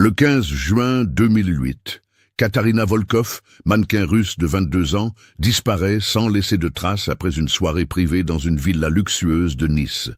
Le 15 juin 2008, Katarina Volkov, mannequin russe de 22 ans, disparaît sans laisser de traces après une soirée privée dans une villa luxueuse de Nice.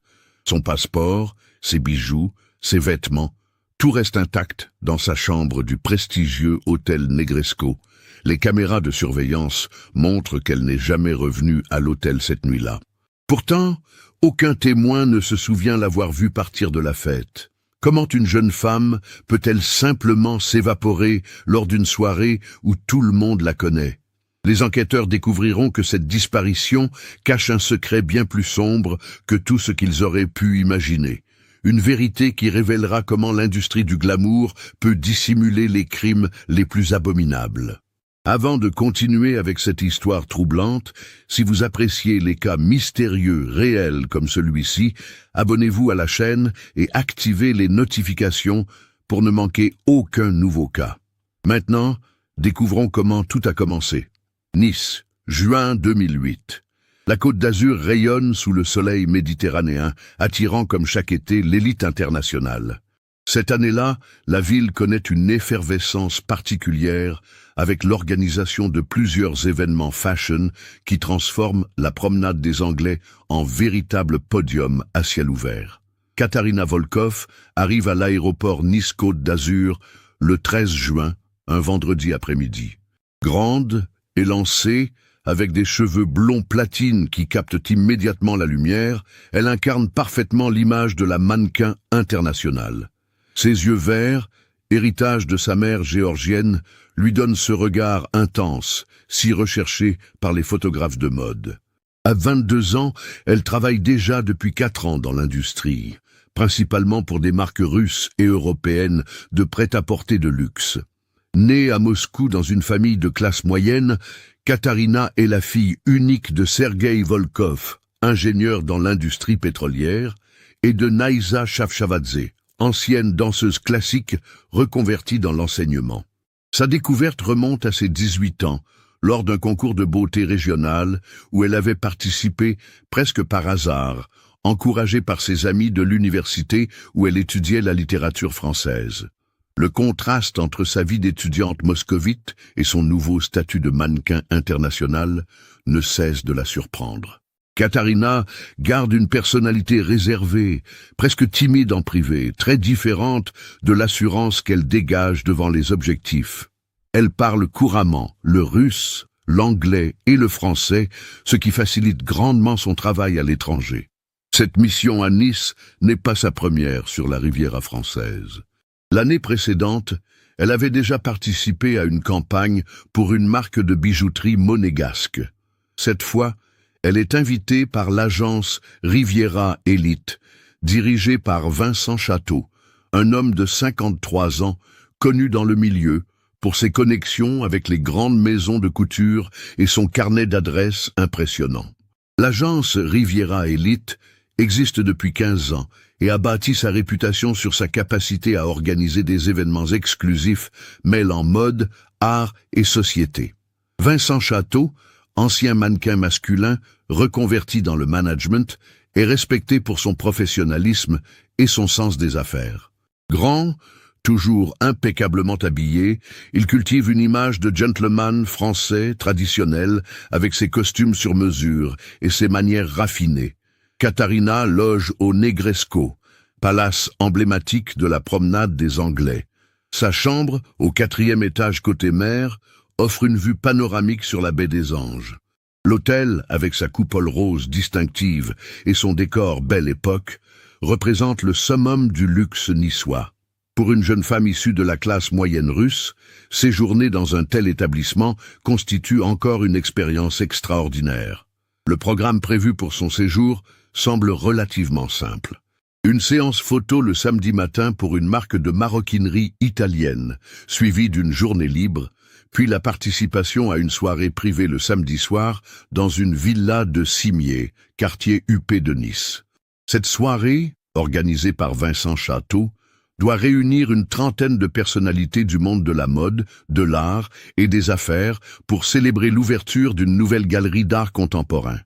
Son passeport, ses bijoux, ses vêtements, tout reste intact dans sa chambre du prestigieux hôtel Negresco. Les caméras de surveillance montrent qu'elle n'est jamais revenue à l'hôtel cette nuit-là. Pourtant, aucun témoin ne se souvient l'avoir vue partir de la fête. Comment une jeune femme peut-elle simplement s'évaporer lors d'une soirée où tout le monde la connaît? Les enquêteurs découvriront que cette disparition cache un secret bien plus sombre que tout ce qu'ils auraient pu imaginer. Une vérité qui révélera comment l'industrie du glamour peut dissimuler les crimes les plus abominables. Avant de continuer avec cette histoire troublante, si vous appréciez les cas mystérieux réels comme celui-ci, abonnez-vous à la chaîne et activez les notifications pour ne manquer aucun nouveau cas. Maintenant, découvrons comment tout a commencé. Nice, juin 2008. La Côte d'Azur rayonne sous le soleil méditerranéen, attirant comme chaque été l'élite internationale. Cette année-là, la ville connaît une effervescence particulière avec l'organisation de plusieurs événements fashion qui transforment la promenade des Anglais en véritable podium à ciel ouvert. Katarina Volkov arrive à l'aéroport Nice-Côte d'Azur le 13 juin, un vendredi après-midi. Grande, élancée, avec des cheveux blonds platine qui captent immédiatement la lumière, elle incarne parfaitement l'image de la mannequin internationale. Ses yeux verts, héritage de sa mère géorgienne, lui donnent ce regard intense, si recherché par les photographes de mode. À 22 ans, elle travaille déjà depuis 4 ans dans l'industrie, principalement pour des marques russes et européennes de prêt-à-porter de luxe. Née à Moscou dans une famille de classe moyenne, Katarina est la fille unique de Sergueï Volkov, ingénieur dans l'industrie pétrolière, et de Naïsa Chavchavadze, ancienne danseuse classique reconvertie dans l'enseignement. Sa découverte remonte à ses 18 ans, lors d'un concours de beauté régional où elle avait participé presque par hasard, encouragée par ses amis de l'université où elle étudiait la littérature française. Le contraste entre sa vie d'étudiante moscovite et son nouveau statut de mannequin international ne cesse de la surprendre. Katarina garde une personnalité réservée, presque timide en privé, très différente de l'assurance qu'elle dégage devant les objectifs. Elle parle couramment le russe, l'anglais et le français, ce qui facilite grandement son travail à l'étranger. Cette mission à Nice n'est pas sa première sur la Riviera française. L'année précédente, elle avait déjà participé à une campagne pour une marque de bijouterie monégasque. Cette fois, elle est invitée par l'agence Riviera Elite, dirigée par Vincent Château, un homme de 53 ans, connu dans le milieu pour ses connexions avec les grandes maisons de couture et son carnet d'adresses impressionnant. L'agence Riviera Elite existe depuis 15 ans et a bâti sa réputation sur sa capacité à organiser des événements exclusifs mêlant mode, art et société. Vincent Château, ancien mannequin masculin, reconverti dans le management, est respecté pour son professionnalisme et son sens des affaires. Grand, toujours impeccablement habillé, il cultive une image de gentleman français traditionnel avec ses costumes sur mesure et ses manières raffinées. Katarina loge au Negresco, palace emblématique de la promenade des Anglais. Sa chambre, au 4e étage côté mer, offre une vue panoramique sur la baie des Anges. L'hôtel, avec sa coupole rose distinctive et son décor belle époque, représente le summum du luxe niçois. Pour une jeune femme issue de la classe moyenne russe, séjourner dans un tel établissement constitue encore une expérience extraordinaire. Le programme prévu pour son séjour semble relativement simple. Une séance photo le samedi matin pour une marque de maroquinerie italienne, suivie d'une journée libre, puis la participation à une soirée privée le samedi soir dans une villa de Cimiez, quartier huppé de Nice. Cette soirée, organisée par Vincent Château, doit réunir une trentaine de personnalités du monde de la mode, de l'art et des affaires pour célébrer l'ouverture d'une nouvelle galerie d'art contemporain.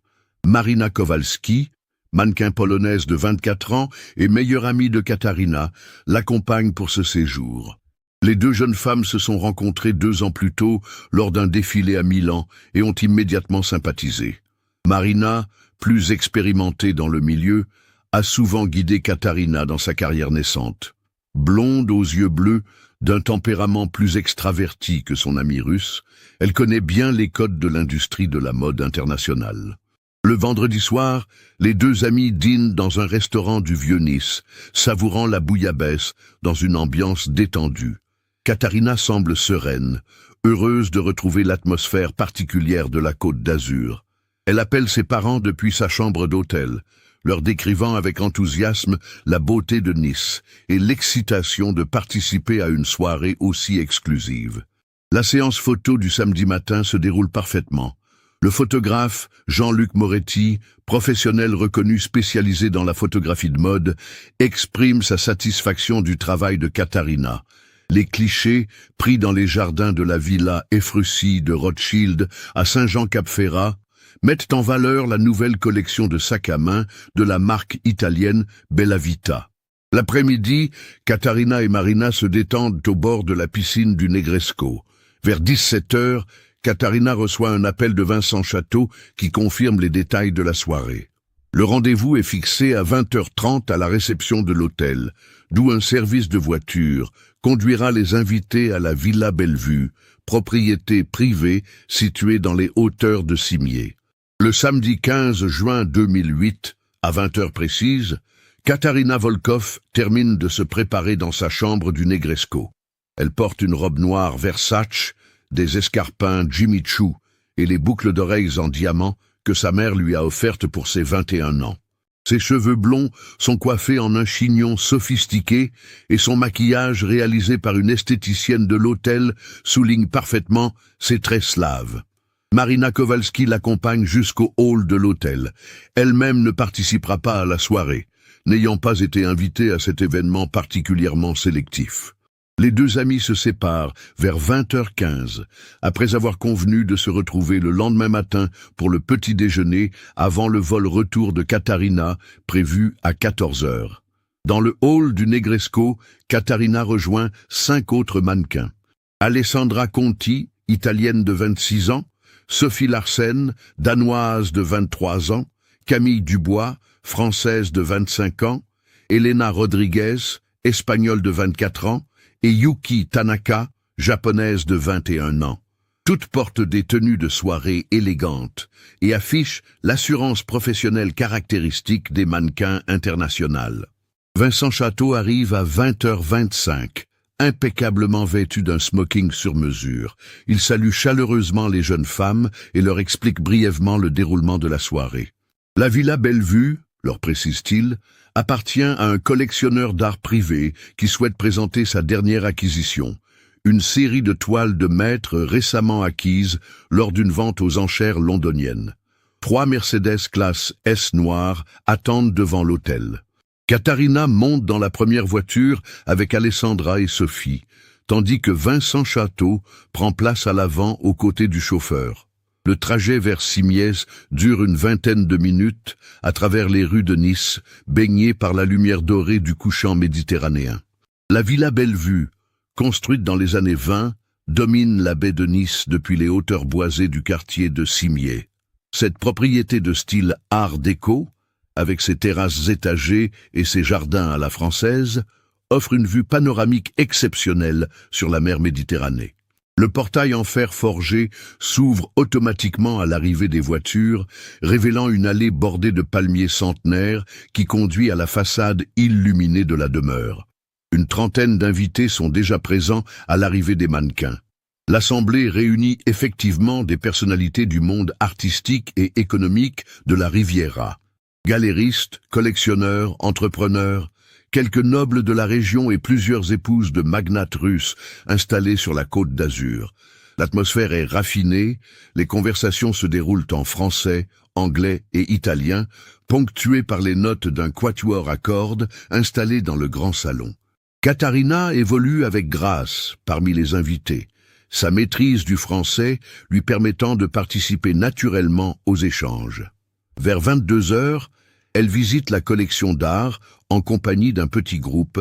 Marina Kowalski, mannequin polonaise de 24 ans et meilleure amie de Katarina, l'accompagne pour ce séjour. Les deux jeunes femmes se sont rencontrées 2 ans plus tôt lors d'un défilé à Milan et ont immédiatement sympathisé. Marina, plus expérimentée dans le milieu, a souvent guidé Katarina dans sa carrière naissante. Blonde aux yeux bleus, d'un tempérament plus extraverti que son amie russe, elle connaît bien les codes de l'industrie de la mode internationale. Le vendredi soir, les deux amies dînent dans un restaurant du Vieux-Nice, savourant la bouillabaisse dans une ambiance détendue. Katarina semble sereine, heureuse de retrouver l'atmosphère particulière de la Côte d'Azur. Elle appelle ses parents depuis sa chambre d'hôtel, leur décrivant avec enthousiasme la beauté de Nice et l'excitation de participer à une soirée aussi exclusive. La séance photo du samedi matin se déroule parfaitement. Le photographe Jean-Luc Moretti, professionnel reconnu spécialisé dans la photographie de mode, exprime sa satisfaction du travail de Katarina. Les clichés, pris dans les jardins de la villa Efrussi de Rothschild à Saint-Jean-Cap-Ferrat, mettent en valeur la nouvelle collection de sacs à main de la marque italienne Bella Vita. L'après-midi, Katarina et Marina se détendent au bord de la piscine du Negresco. Vers 17 heures, Katarina reçoit un appel de Vincent Château qui confirme les détails de la soirée. Le rendez-vous est fixé à 20h30 à la réception de l'hôtel, d'où un service de voiture conduira les invités à la Villa Bellevue, propriété privée située dans les hauteurs de Cimiez. Le samedi 15 juin 2008, à 20h précises, Katarina Volkov termine de se préparer dans sa chambre du Negresco. Elle porte une robe noire Versace, des escarpins Jimmy Choo et les boucles d'oreilles en diamant que sa mère lui a offertes pour ses 21 ans. Ses cheveux blonds sont coiffés en un chignon sophistiqué et son maquillage réalisé par une esthéticienne de l'hôtel souligne parfaitement ses traits slaves. Marina Kowalski l'accompagne jusqu'au hall de l'hôtel. Elle-même ne participera pas à la soirée, n'ayant pas été invitée à cet événement particulièrement sélectif. Les deux amis se séparent vers 20h15, après avoir convenu de se retrouver le lendemain matin pour le petit déjeuner avant le vol retour de Katarina, prévu à 14h. Dans le hall du Negresco, Katarina rejoint 5 autres mannequins. Alessandra Conti, italienne de 26 ans, Sophie Larsen, danoise de 23 ans, Camille Dubois, française de 25 ans, Elena Rodriguez, espagnole de 24 ans, et Yuki Tanaka, japonaise de 21 ans. Toutes portent des tenues de soirée élégantes et affichent l'assurance professionnelle caractéristique des mannequins internationaux. Vincent Château arrive à 20h25, impeccablement vêtu d'un smoking sur mesure. Il salue chaleureusement les jeunes femmes et leur explique brièvement le déroulement de la soirée. La Villa Bellevue, leur précise-t-il, appartient à un collectionneur d'art privé qui souhaite présenter sa dernière acquisition, une série de toiles de maître récemment acquises lors d'une vente aux enchères londoniennes. 3 Mercedes classe S noire attendent devant l'hôtel. Katarina monte dans la première voiture avec Alessandra et Sophie, tandis que Vincent Château prend place à l'avant aux côtés du chauffeur. Le trajet vers Cimiez dure une vingtaine de minutes à travers les rues de Nice, baignées par la lumière dorée du couchant méditerranéen. La Villa Bellevue, construite dans les années 20, domine la baie de Nice depuis les hauteurs boisées du quartier de Cimiez. Cette propriété de style art déco, avec ses terrasses étagées et ses jardins à la française, offre une vue panoramique exceptionnelle sur la mer Méditerranée. Le portail en fer forgé s'ouvre automatiquement à l'arrivée des voitures, révélant une allée bordée de palmiers centenaires qui conduit à la façade illuminée de la demeure. Une trentaine d'invités sont déjà présents à l'arrivée des mannequins. L'assemblée réunit effectivement des personnalités du monde artistique et économique de la Riviera. Galéristes, collectionneurs, entrepreneurs, quelques nobles de la région et plusieurs épouses de magnates russes installés sur la côte d'Azur. L'atmosphère est raffinée, les conversations se déroulent en français, anglais et italien, ponctuées par les notes d'un quatuor à cordes installé dans le grand salon. Katarina évolue avec grâce parmi les invités, sa maîtrise du français lui permettant de participer naturellement aux échanges. Vers 22h, elle visite la collection d'art en compagnie d'un petit groupe,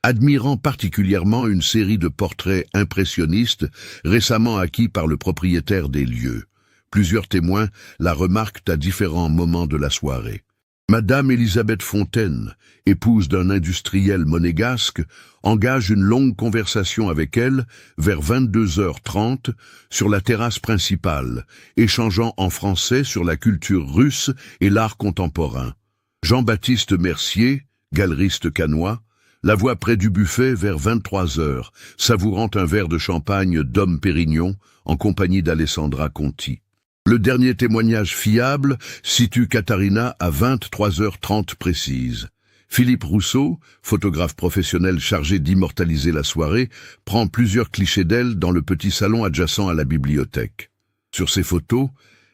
admirant particulièrement une série de portraits impressionnistes récemment acquis par le propriétaire des lieux. Plusieurs témoins la remarquent à différents moments de la soirée. Madame Élisabeth Fontaine, épouse d'un industriel monégasque, engage une longue conversation avec elle vers 22h30 sur la terrasse principale, échangeant en français sur la culture russe et l'art contemporain. Jean-Baptiste Mercier, galeriste cannois, la voit près du buffet vers 23h, savourant un verre de champagne Dom Pérignon en compagnie d'Alessandra Conti. Le dernier témoignage fiable situe Katharina à 23h30 précise. Philippe Rousseau, photographe professionnel chargé d'immortaliser la soirée, prend plusieurs clichés d'elle dans le petit salon adjacent à la bibliothèque. Sur ces photos,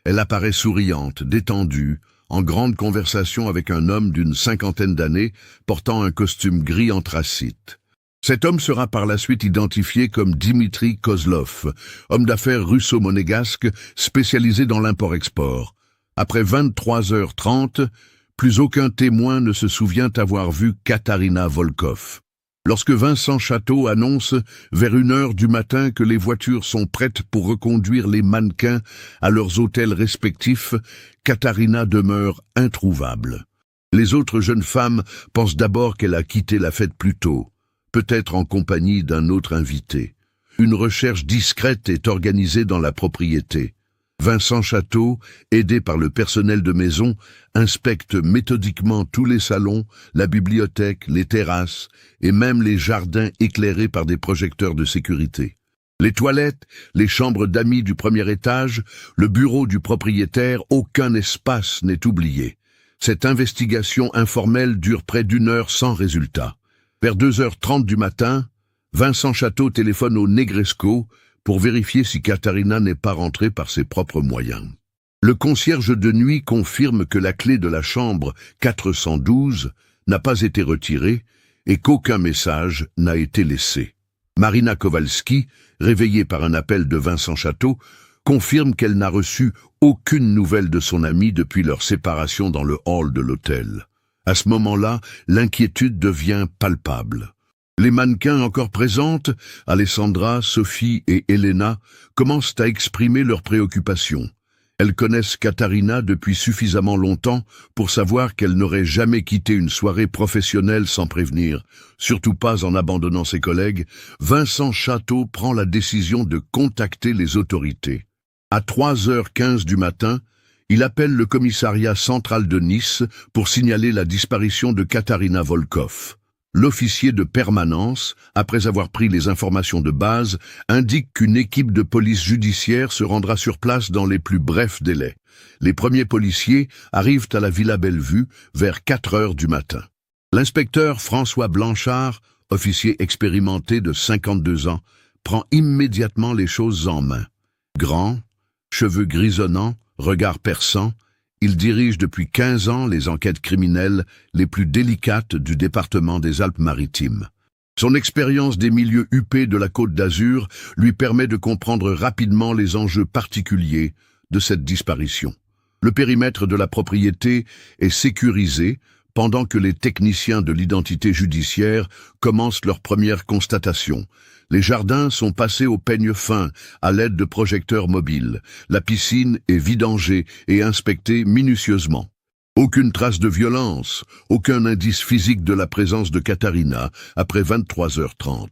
elle apparaît souriante, détendue, en grande conversation avec un homme d'une cinquantaine d'années portant un costume gris anthracite. Cet homme sera par la suite identifié comme Dimitri Kozlov, homme d'affaires russo-monégasque spécialisé dans l'import-export. Après 23h30, plus aucun témoin ne se souvient avoir vu Katharina Volkov. Lorsque Vincent Château annonce vers 1h du matin que les voitures sont prêtes pour reconduire les mannequins à leurs hôtels respectifs, Katharina demeure introuvable. Les autres jeunes femmes pensent d'abord qu'elle a quitté la fête plus tôt, peut-être en compagnie d'un autre invité. Une recherche discrète est organisée dans la propriété. Vincent Château, aidé par le personnel de maison, inspecte méthodiquement tous les salons, la bibliothèque, les terrasses et même les jardins éclairés par des projecteurs de sécurité. Les toilettes, les chambres d'amis du premier étage, le bureau du propriétaire, aucun espace n'est oublié. Cette investigation informelle dure près d'1 heure sans résultat. Vers 2h30 du matin, Vincent Château téléphone au Negresco pour vérifier si Katharina n'est pas rentrée par ses propres moyens. Le concierge de nuit confirme que la clé de la chambre 412 n'a pas été retirée et qu'aucun message n'a été laissé. Marina Kowalski, réveillée par un appel de Vincent Château, confirme qu'elle n'a reçu aucune nouvelle de son ami depuis leur séparation dans le hall de l'hôtel. À ce moment-là, l'inquiétude devient palpable. Les mannequins encore présentes, Alessandra, Sophie et Elena, commencent à exprimer leurs préoccupations. Elles connaissent Katharina depuis suffisamment longtemps pour savoir qu'elle n'aurait jamais quitté une soirée professionnelle sans prévenir, surtout pas en abandonnant ses collègues. Vincent Château prend la décision de contacter les autorités. À 3h15 du matin, il appelle le commissariat central de Nice pour signaler la disparition de Katharina Volkov. L'officier de permanence, après avoir pris les informations de base, indique qu'une équipe de police judiciaire se rendra sur place dans les plus brefs délais. Les premiers policiers arrivent à la Villa Bellevue vers 4h du matin. L'inspecteur François Blanchard, officier expérimenté de 52 ans, prend immédiatement les choses en main. Grand, cheveux grisonnants, regard perçant, il dirige depuis 15 ans les enquêtes criminelles les plus délicates du département des Alpes-Maritimes. Son expérience des milieux huppés de la Côte d'Azur lui permet de comprendre rapidement les enjeux particuliers de cette disparition. Le périmètre de la propriété est sécurisé pendant que les techniciens de l'identité judiciaire commencent leurs premières constatations. Les jardins sont passés au peigne fin à l'aide de projecteurs mobiles. La piscine est vidangée et inspectée minutieusement. Aucune trace de violence, aucun indice physique de la présence de Katharina après 23h30.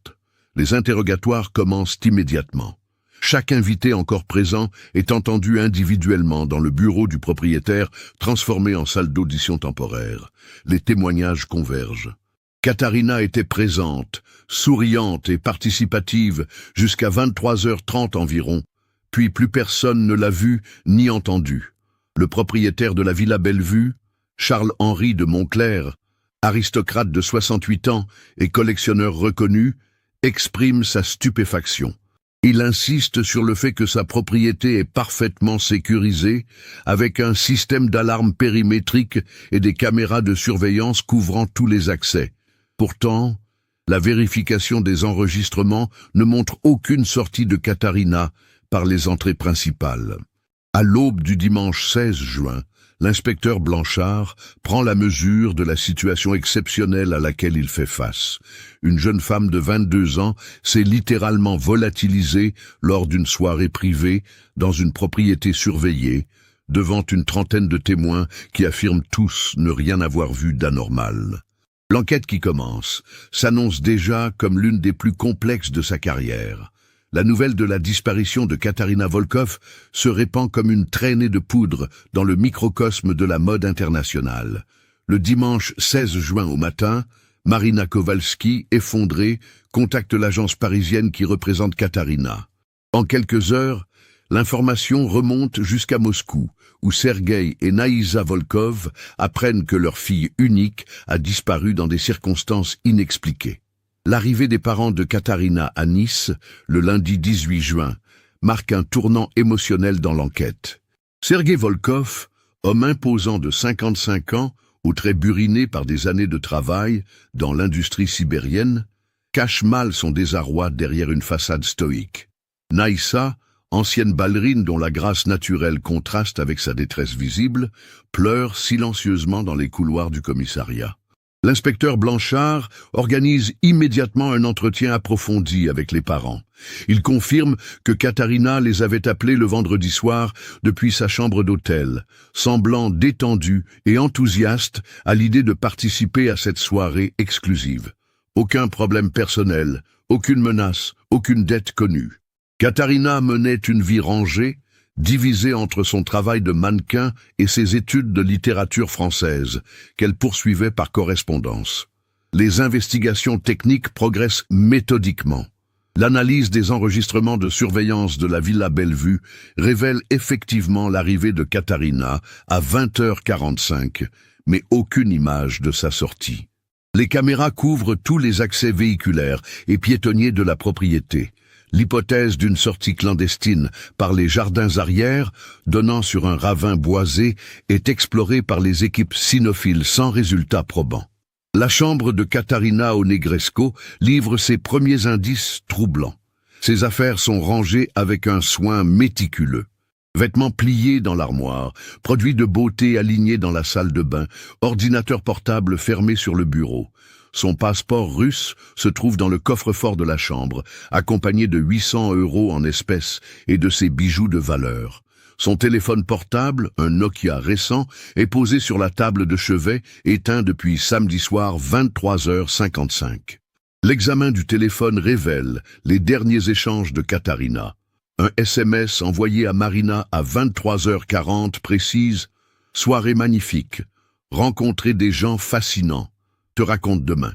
Les interrogatoires commencent immédiatement. Chaque invité encore présent est entendu individuellement dans le bureau du propriétaire transformé en salle d'audition temporaire. Les témoignages convergent. Katharina était présente, souriante et participative jusqu'à 23h30 environ, puis plus personne ne l'a vue ni entendue. Le propriétaire de la Villa Bellevue, Charles-Henri de Montclair, aristocrate de 68 ans et collectionneur reconnu, exprime sa stupéfaction. Il insiste sur le fait que sa propriété est parfaitement sécurisée, avec un système d'alarme périmétrique et des caméras de surveillance couvrant tous les accès. Pourtant, la vérification des enregistrements ne montre aucune sortie de Katharina par les entrées principales. À l'aube du dimanche 16 juin, l'inspecteur Blanchard prend la mesure de la situation exceptionnelle à laquelle il fait face. Une jeune femme de 22 ans s'est littéralement volatilisée lors d'une soirée privée dans une propriété surveillée, devant une trentaine de témoins qui affirment tous ne rien avoir vu d'anormal. L'enquête qui commence s'annonce déjà comme l'une des plus complexes de sa carrière. La nouvelle de la disparition de Katarina Volkov se répand comme une traînée de poudre dans le microcosme de la mode internationale. Le dimanche 16 juin au matin, Marina Kowalski, effondrée, contacte l'agence parisienne qui représente Katarina. En quelques heures, l'information remonte jusqu'à Moscou, où Sergueï et Naïsa Volkov apprennent que leur fille unique a disparu dans des circonstances inexpliquées. L'arrivée des parents de Katarina à Nice, le lundi 18 juin, marque un tournant émotionnel dans l'enquête. Sergueï Volkov, homme imposant de 55 ans, aux traits burinés par des années de travail dans l'industrie sibérienne, cache mal son désarroi derrière une façade stoïque. Naïsa, ancienne ballerine dont la grâce naturelle contraste avec sa détresse visible, pleure silencieusement dans les couloirs du commissariat. L'inspecteur Blanchard organise immédiatement un entretien approfondi avec les parents. Il confirme que Katarina les avait appelés le vendredi soir depuis sa chambre d'hôtel, semblant détendu et enthousiaste à l'idée de participer à cette soirée exclusive. Aucun problème personnel, aucune menace, aucune dette connue. Katarina menait une vie rangée, divisée entre son travail de mannequin et ses études de littérature française, qu'elle poursuivait par correspondance. Les investigations techniques progressent méthodiquement. L'analyse des enregistrements de surveillance de la Villa Bellevue révèle effectivement l'arrivée de Katarina à 20h45, mais aucune image de sa sortie. Les caméras couvrent tous les accès véhiculaires et piétonniers de la propriété. L'hypothèse d'une sortie clandestine par les jardins arrière, donnant sur un ravin boisé, est explorée par les équipes cynophiles sans résultat probant. La chambre de Katarina au Negresco livre ses premiers indices troublants. Ses affaires sont rangées avec un soin méticuleux. Vêtements pliés dans l'armoire, produits de beauté alignés dans la salle de bain, ordinateur portable fermé sur le bureau. Son passeport russe se trouve dans le coffre-fort de la chambre, accompagné de 800 € en espèces et de ses bijoux de valeur. Son téléphone portable, un Nokia récent, est posé sur la table de chevet, éteint depuis samedi soir 23h55. L'examen du téléphone révèle les derniers échanges de Katarina. Un SMS envoyé à Marina à 23h40 précise « Soirée magnifique, rencontrer des gens fascinants. Te raconte demain ».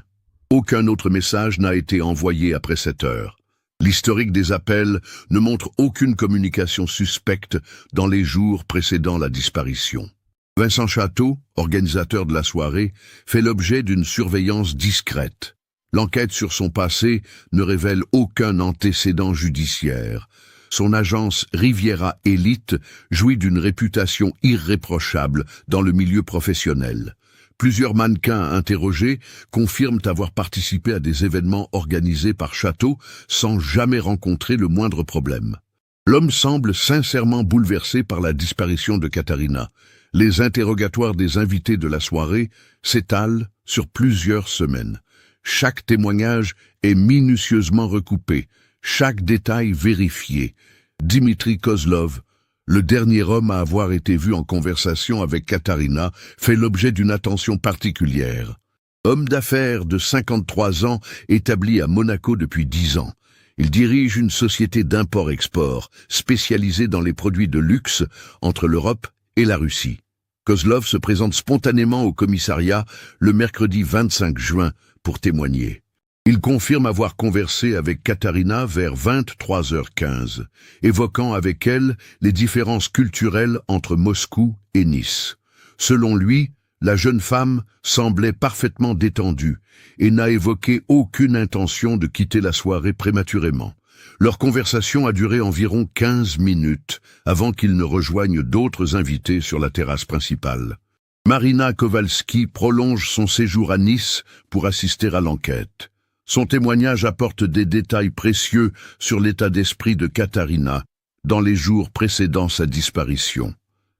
Aucun autre message n'a été envoyé après cette heure. L'historique des appels ne montre aucune communication suspecte dans les jours précédant la disparition. Vincent Château, organisateur de la soirée, fait l'objet d'une surveillance discrète. L'enquête sur son passé ne révèle aucun antécédent judiciaire. Son agence Riviera Elite jouit d'une réputation irréprochable dans le milieu professionnel. Plusieurs mannequins interrogés confirment avoir participé à des événements organisés par Château sans jamais rencontrer le moindre problème. L'homme semble sincèrement bouleversé par la disparition de Katarina. Les interrogatoires des invités de la soirée s'étalent sur plusieurs semaines. Chaque témoignage est minutieusement recoupé, chaque détail vérifié. Dimitri Kozlov, le dernier homme à avoir été vu en conversation avec Katarina, fait l'objet d'une attention particulière. Homme d'affaires de 53 ans, établi à Monaco depuis 10 ans. Il dirige une société d'import-export, spécialisée dans les produits de luxe entre l'Europe et la Russie. Kozlov se présente spontanément au commissariat le mercredi 25 juin pour témoigner. Il confirme avoir conversé avec Katarina vers 23h15, évoquant avec elle les différences culturelles entre Moscou et Nice. Selon lui, la jeune femme semblait parfaitement détendue et n'a évoqué aucune intention de quitter la soirée prématurément. Leur conversation a duré environ 15 minutes avant qu'ils ne rejoignent d'autres invités sur la terrasse principale. Marina Kowalski prolonge son séjour à Nice pour assister à l'enquête. Son témoignage apporte des détails précieux sur l'état d'esprit de Katarina dans les jours précédant sa disparition.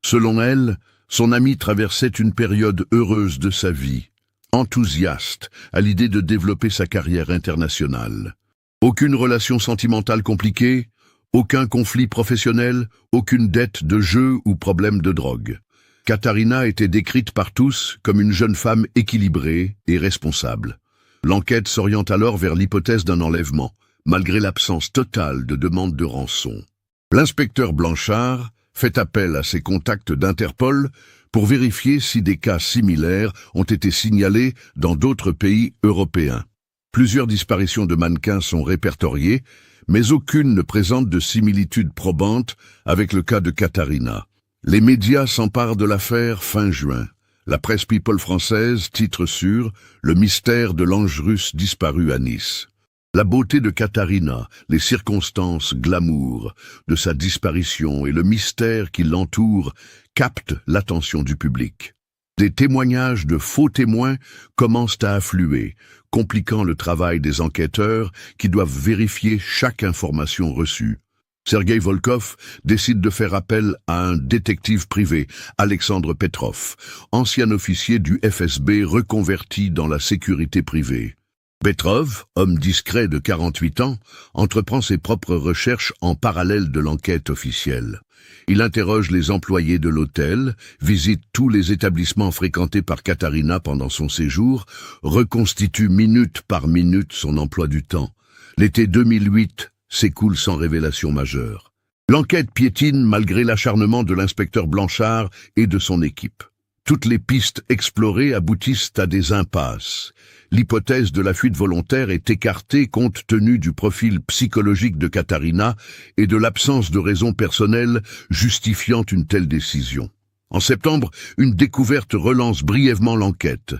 Selon elle, Son ami traversait une période heureuse de sa vie, enthousiaste à l'idée de développer sa carrière internationale. Aucune relation sentimentale compliquée, aucun conflit professionnel, aucune dette de jeu ou problème de drogue. Katharina était décrite par tous comme une jeune femme équilibrée et responsable. L'enquête s'oriente alors vers l'hypothèse d'un enlèvement, malgré l'absence totale de demande de rançon. L'inspecteur Blanchard fait appel à ses contacts d'Interpol pour vérifier si des cas similaires ont été signalés dans d'autres pays européens. Plusieurs disparitions de mannequins sont répertoriées, mais aucune ne présente de similitude probante avec le cas de Katharina. Les médias s'emparent de l'affaire fin juin. La presse People française titre sur « Le mystère de l'ange russe disparu à Nice ». La beauté de Katharina, les circonstances glamour de sa disparition et le mystère qui l'entoure captent l'attention du public. Des témoignages de faux témoins commencent à affluer, compliquant le travail des enquêteurs qui doivent vérifier chaque information reçue. Sergueï Volkov décide de faire appel à un détective privé, Alexandre Petrov, ancien officier du FSB reconverti dans la sécurité privée. Petrov, homme discret de 48 ans, entreprend ses propres recherches en parallèle de l'enquête officielle. Il interroge les employés de l'hôtel, visite tous les établissements fréquentés par Katharina pendant son séjour, reconstitue minute par minute son emploi du temps. L'été 2008 s'écoule sans révélation majeure. L'enquête piétine malgré l'acharnement de l'inspecteur Blanchard et de son équipe. Toutes les pistes explorées aboutissent à des impasses. L'hypothèse de la fuite volontaire est écartée compte tenu du profil psychologique de Katharina et de l'absence de raisons personnelles justifiant une telle décision. En septembre, une découverte relance brièvement l'enquête.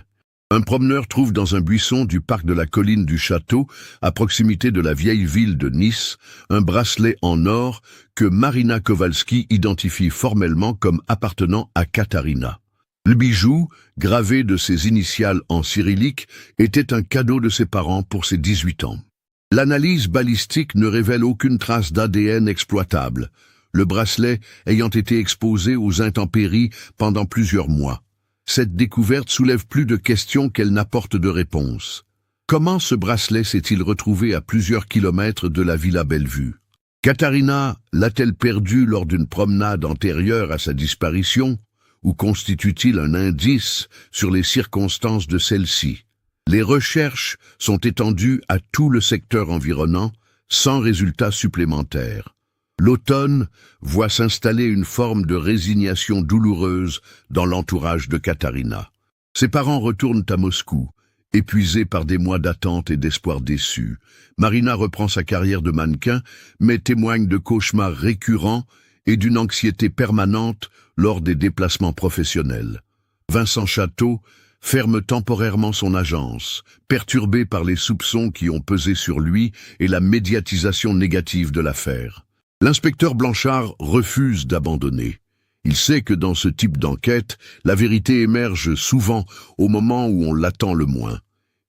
Un promeneur trouve dans un buisson du parc de la colline du Château, à proximité de la vieille ville de Nice, un bracelet en or que Marina Kowalski identifie formellement comme appartenant à Katharina. Le bijou, gravé de ses initiales en cyrillique, était un cadeau de ses parents pour ses 18 ans. L'analyse balistique ne révèle aucune trace d'ADN exploitable, le bracelet ayant été exposé aux intempéries pendant plusieurs mois. Cette découverte soulève plus de questions qu'elle n'apporte de réponses. Comment ce bracelet s'est-il retrouvé à plusieurs kilomètres de la Villa Bellevue? Katharina l'a-t-elle perdu lors d'une promenade antérieure à sa disparition, ou constitue-t-il un indice sur les circonstances de celle-ci? Les recherches sont étendues à tout le secteur environnant, sans résultats supplémentaires. L'automne voit s'installer une forme de résignation douloureuse dans l'entourage de Katharina. Ses parents retournent à Moscou, épuisés par des mois d'attente et d'espoir déçus. Marina reprend sa carrière de mannequin, mais témoigne de cauchemars récurrents et d'une anxiété permanente lors des déplacements professionnels. Vincent Château ferme temporairement son agence, perturbé par les soupçons qui ont pesé sur lui et la médiatisation négative de l'affaire. L'inspecteur Blanchard refuse d'abandonner. Il sait que dans ce type d'enquête, la vérité émerge souvent au moment où on l'attend le moins.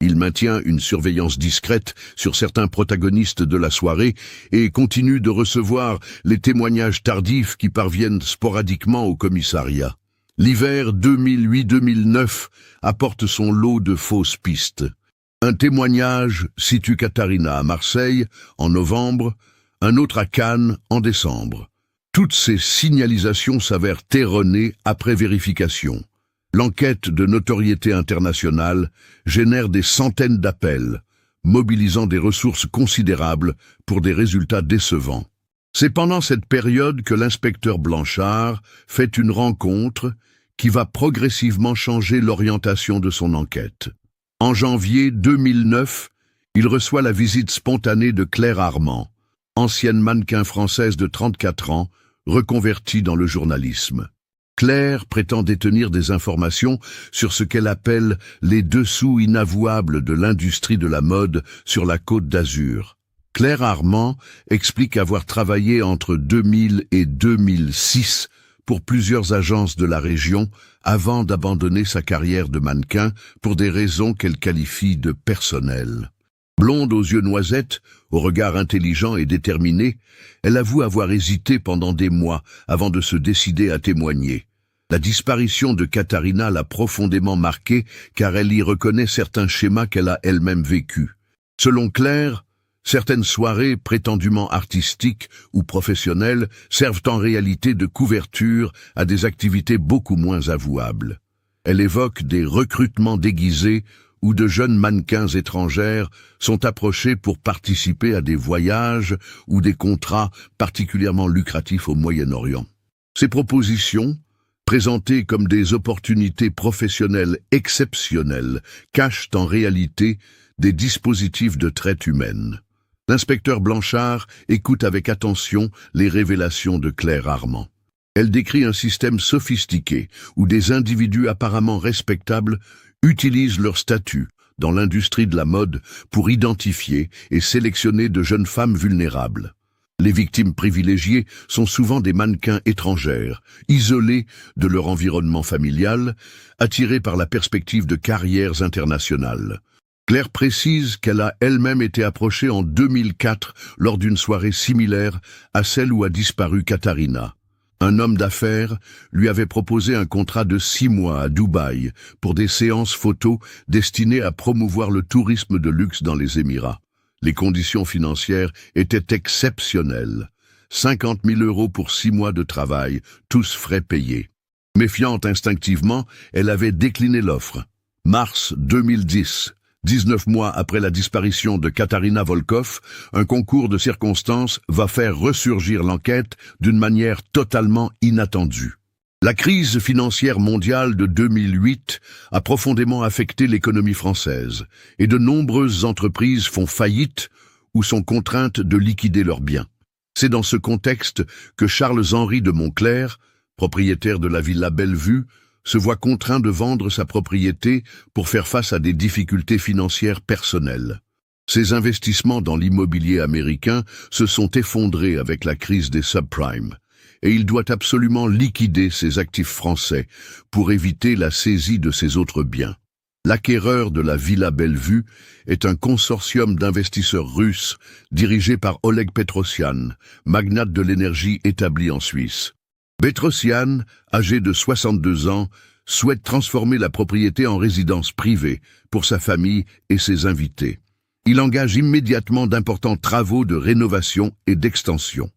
Il maintient une surveillance discrète sur certains protagonistes de la soirée et continue de recevoir les témoignages tardifs qui parviennent sporadiquement au commissariat. L'hiver 2008-2009 apporte son lot de fausses pistes. Un témoignage situe Katharina à Marseille en novembre, un autre à Cannes en décembre. Toutes ces signalisations s'avèrent erronées après vérification. L'enquête de notoriété internationale génère des centaines d'appels, mobilisant des ressources considérables pour des résultats décevants. C'est pendant cette période que l'inspecteur Blanchard fait une rencontre qui va progressivement changer l'orientation de son enquête. En janvier 2009, il reçoit la visite spontanée de Claire Armand, ancienne mannequin française de 34 ans, reconvertie dans le journalisme. Claire prétend détenir des informations sur ce qu'elle appelle les dessous inavouables de l'industrie de la mode sur la Côte d'Azur. Claire Armand explique avoir travaillé entre 2000 et 2006 pour plusieurs agences de la région avant d'abandonner sa carrière de mannequin pour des raisons qu'elle qualifie de personnelles. Blonde aux yeux noisettes, au regard intelligent et déterminé, elle avoue avoir hésité pendant des mois avant de se décider à témoigner. La disparition de Katarina l'a profondément marquée car elle y reconnaît certains schémas qu'elle a elle-même vécus. Selon Claire, certaines soirées prétendument artistiques ou professionnelles servent en réalité de couverture à des activités beaucoup moins avouables. Elle évoque des recrutements déguisés où de jeunes mannequins étrangères sont approchés pour participer à des voyages ou des contrats particulièrement lucratifs au Moyen-Orient. Ces propositions, présentées comme des opportunités professionnelles exceptionnelles, cachent en réalité des dispositifs de traite humaine. L'inspecteur Blanchard écoute avec attention les révélations de Claire Armand. Elle décrit un système sophistiqué où des individus apparemment respectables utilisent leur statut dans l'industrie de la mode pour identifier et sélectionner de jeunes femmes vulnérables. Les victimes privilégiées sont souvent des mannequins étrangères, isolées de leur environnement familial, attirées par la perspective de carrières internationales. Claire précise qu'elle a elle-même été approchée en 2004 lors d'une soirée similaire à celle où a disparu Katarina. Un homme d'affaires lui avait proposé un contrat de 6 mois à Dubaï pour des séances photos destinées à promouvoir le tourisme de luxe dans les Émirats. Les conditions financières étaient exceptionnelles. 50 000 € pour 6 mois de travail, tous frais payés. Méfiante instinctivement, elle avait décliné l'offre. Mars 2010. 19 mois après la disparition de Katarina Volkov, un concours de circonstances va faire ressurgir l'enquête d'une manière totalement inattendue. La crise financière mondiale de 2008 a profondément affecté l'économie française et de nombreuses entreprises font faillite ou sont contraintes de liquider leurs biens. C'est dans ce contexte que Charles-Henri de Montclerc, propriétaire de la Villa Bellevue, se voit contraint de vendre sa propriété pour faire face à des difficultés financières personnelles. Ses investissements dans l'immobilier américain se sont effondrés avec la crise des subprimes, et il doit absolument liquider ses actifs français pour éviter la saisie de ses autres biens. L'acquéreur de la Villa Bellevue est un consortium d'investisseurs russes dirigé par Oleg Petrosian, magnate de l'énergie établi en Suisse. Petrosian, âgé de 62 ans, souhaite transformer la propriété en résidence privée pour sa famille et ses invités. Il engage immédiatement d'importants travaux de rénovation et d'extension.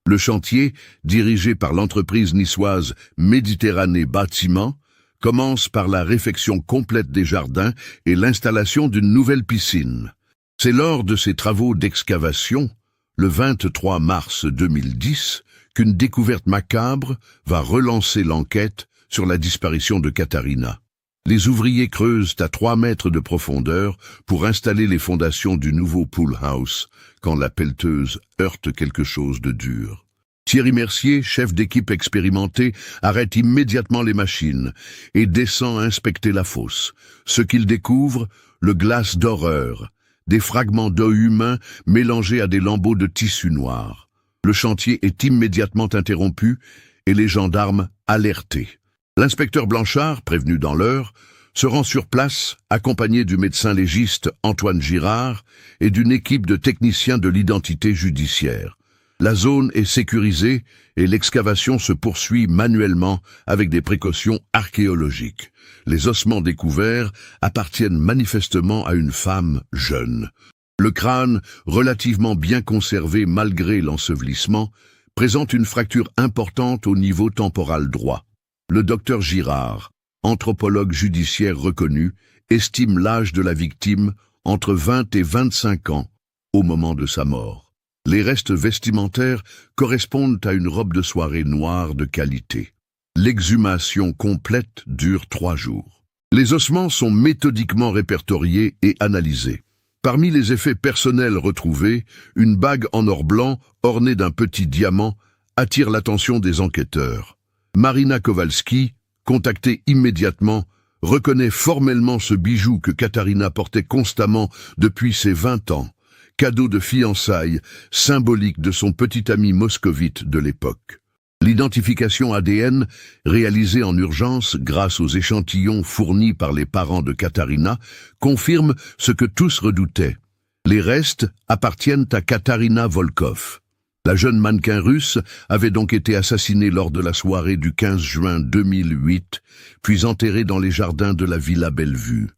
Le chantier, dirigé par l'entreprise niçoise Méditerranée Bâtiment, commence par la réfection complète des jardins et l'installation d'une nouvelle piscine. C'est lors de ces travaux d'excavation, le 23 mars 2010, qu'une découverte macabre va relancer l'enquête sur la disparition de Katarina. Les ouvriers creusent à 3 mètres de profondeur pour installer les fondations du nouveau pool house quand la pelleteuse heurte quelque chose de dur. Thierry Mercier, chef d'équipe expérimenté, arrête immédiatement les machines et descend inspecter la fosse. Ce qu'il découvre, le glace d'horreur, des fragments d'os humains mélangés à des lambeaux de tissu noir. Le chantier est immédiatement interrompu et les gendarmes alertés. L'inspecteur Blanchard, prévenu dans l'heure, se rend sur place, accompagné du médecin légiste Antoine Girard et d'une équipe de techniciens de l'identité judiciaire. La zone est sécurisée et l'excavation se poursuit manuellement avec des précautions archéologiques. Les ossements découverts appartiennent manifestement à une femme jeune. Le crâne, relativement bien conservé malgré l'ensevelissement, présente une fracture importante au niveau temporal droit. Le docteur Girard, anthropologue judiciaire reconnu, estime l'âge de la victime entre 20 et 25 ans au moment de sa mort. Les restes vestimentaires correspondent à une robe de soirée noire de qualité. L'exhumation complète dure 3 jours. Les ossements sont méthodiquement répertoriés et analysés. Parmi les effets personnels retrouvés, une bague en or blanc ornée d'un petit diamant attire l'attention des enquêteurs. Marina Kowalski, contactée immédiatement, reconnaît formellement ce bijou que Katarina portait constamment depuis ses 20 ans, cadeau de fiançailles symbolique de son petit ami moscovite de l'époque. L'identification ADN, réalisée en urgence grâce aux échantillons fournis par les parents de Katarina, confirme ce que tous redoutaient. Les restes appartiennent à Katarina Volkov. La jeune mannequin russe avait donc été assassinée lors de la soirée du 15 juin 2008, puis enterrée dans les jardins de la Villa Bellevue.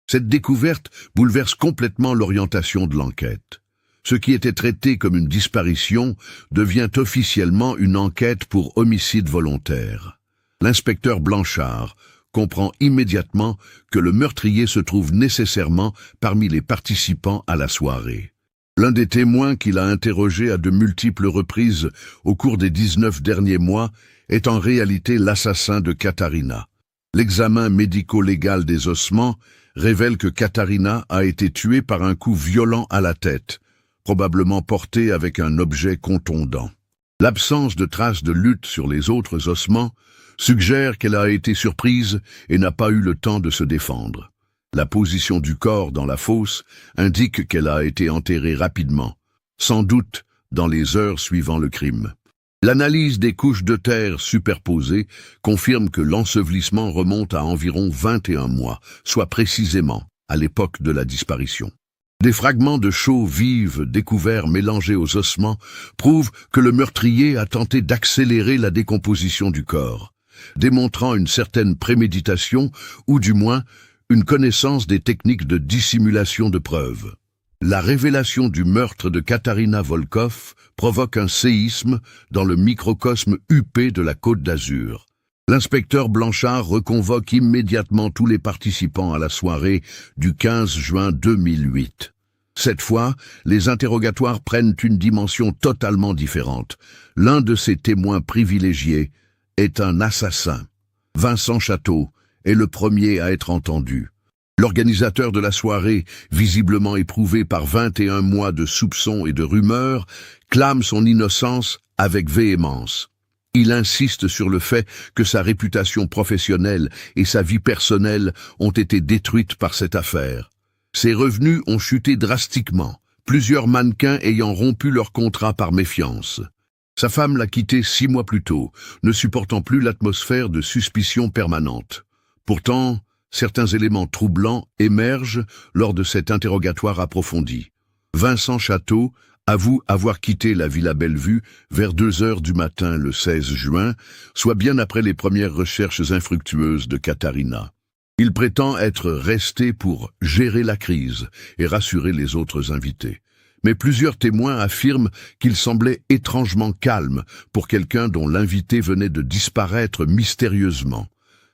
Cette découverte bouleverse complètement l'orientation de l'enquête. Ce qui était traité comme une disparition devient officiellement une enquête pour homicide volontaire. L'inspecteur Blanchard comprend immédiatement que le meurtrier se trouve nécessairement parmi les participants à la soirée. L'un des témoins qu'il a interrogé à de multiples reprises au cours des 19 derniers mois est en réalité l'assassin de Katharina. L'examen médico-légal des ossements révèle que Katharina a été tuée par un coup violent à la tête, probablement porté avec un objet contondant. L'absence de traces de lutte sur les autres ossements suggère qu'elle a été surprise et n'a pas eu le temps de se défendre. La position du corps dans la fosse indique qu'elle a été enterrée rapidement, sans doute dans les heures suivant le crime. L'analyse des couches de terre superposées confirme que l'ensevelissement remonte à environ 21 mois, soit précisément à l'époque de la disparition. Des fragments de chaux vives découverts mélangés aux ossements prouvent que le meurtrier a tenté d'accélérer la décomposition du corps, démontrant une certaine préméditation ou du moins une connaissance des techniques de dissimulation de preuves. La révélation du meurtre de Katharina Volkov provoque un séisme dans le microcosme huppé de la Côte d'Azur. L'inspecteur Blanchard reconvoque immédiatement tous les participants à la soirée du 15 juin 2008. Cette fois, les interrogatoires prennent une dimension totalement différente. L'un de ces témoins privilégiés est un assassin. Vincent Château est le premier à être entendu. L'organisateur de la soirée, visiblement éprouvé par 21 mois de soupçons et de rumeurs, clame son innocence avec véhémence. Il insiste sur le fait que sa réputation professionnelle et sa vie personnelle ont été détruites par cette affaire. Ses revenus ont chuté drastiquement, plusieurs mannequins ayant rompu leur contrat par méfiance. Sa femme l'a quitté 6 mois plus tôt, ne supportant plus l'atmosphère de suspicion permanente. Pourtant, certains éléments troublants émergent lors de cet interrogatoire approfondi. Vincent Château avoue avoir quitté la Villa Bellevue vers 2 heures du matin le 16 juin, soit bien après les premières recherches infructueuses de Katharina. Il prétend être resté pour gérer la crise et rassurer les autres invités. Mais plusieurs témoins affirment qu'il semblait étrangement calme pour quelqu'un dont l'invité venait de disparaître mystérieusement.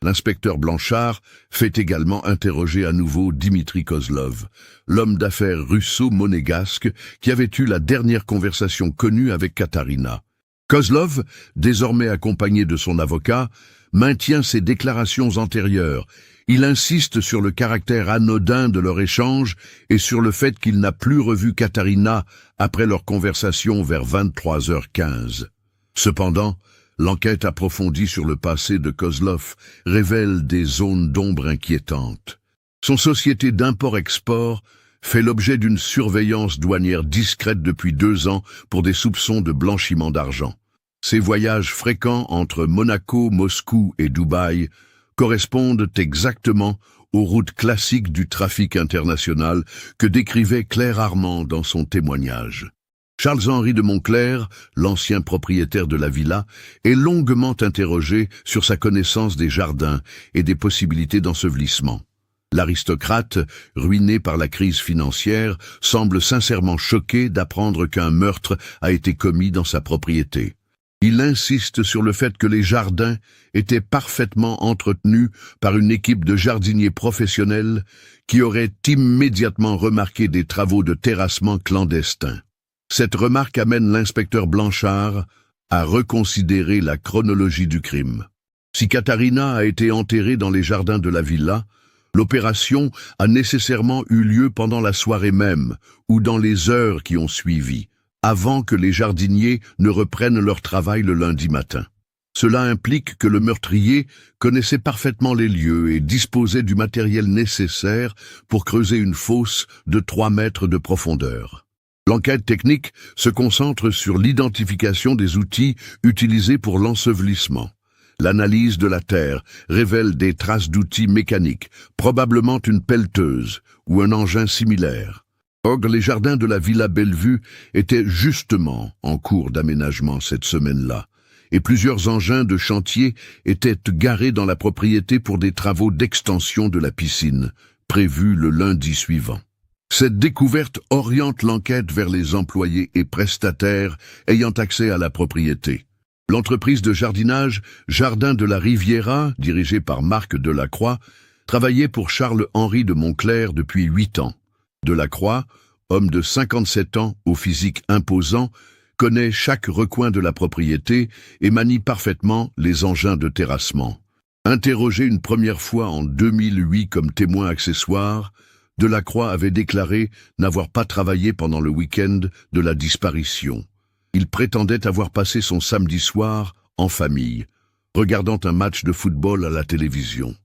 L'inspecteur Blanchard fait également interroger à nouveau Dimitri Kozlov, l'homme d'affaires russo-monégasque qui avait eu la dernière conversation connue avec Katharina. Kozlov, désormais accompagné de son avocat, maintient ses déclarations antérieures. Il insiste sur le caractère anodin de leur échange et sur le fait qu'il n'a plus revu Katharina après leur conversation vers 23h15. Cependant, l'enquête approfondie sur le passé de Kozlov révèle des zones d'ombre inquiétantes. Son société d'import-export fait l'objet d'une surveillance douanière discrète depuis 2 ans pour des soupçons de blanchiment d'argent. Ses voyages fréquents entre Monaco, Moscou et Dubaï correspondent exactement aux routes classiques du trafic international que décrivait Claire Armand dans son témoignage. Charles-Henri de Montclair, l'ancien propriétaire de la villa, est longuement interrogé sur sa connaissance des jardins et des possibilités d'ensevelissement. L'aristocrate, ruiné par la crise financière, semble sincèrement choqué d'apprendre qu'un meurtre a été commis dans sa propriété. Il insiste sur le fait que les jardins étaient parfaitement entretenus par une équipe de jardiniers professionnels qui auraient immédiatement remarqué des travaux de terrassement clandestins. Cette remarque amène l'inspecteur Blanchard à reconsidérer la chronologie du crime. Si Katharina a été enterrée dans les jardins de la villa, l'opération a nécessairement eu lieu pendant la soirée même ou dans les heures qui ont suivi, avant que les jardiniers ne reprennent leur travail le lundi matin. Cela implique que le meurtrier connaissait parfaitement les lieux et disposait du matériel nécessaire pour creuser une fosse de 3 mètres de profondeur. L'enquête technique se concentre sur l'identification des outils utilisés pour l'ensevelissement. L'analyse de la terre révèle des traces d'outils mécaniques, probablement une pelleteuse ou un engin similaire. Or, les jardins de la Villa Bellevue étaient justement en cours d'aménagement cette semaine-là, et plusieurs engins de chantier étaient garés dans la propriété pour des travaux d'extension de la piscine, prévus le lundi suivant. Cette découverte oriente l'enquête vers les employés et prestataires ayant accès à la propriété. L'entreprise de jardinage Jardin de la Riviera, dirigée par Marc Delacroix, travaillait pour Charles-Henri de Montclair depuis 8 ans. Delacroix, homme de 57 ans au physique imposant, connaît chaque recoin de la propriété et manie parfaitement les engins de terrassement. Interrogé une première fois en 2008 comme témoin accessoire, Delacroix avait déclaré n'avoir pas travaillé pendant le week-end de la disparition. Il prétendait avoir passé son samedi soir en famille, regardant un match de football à la télévision.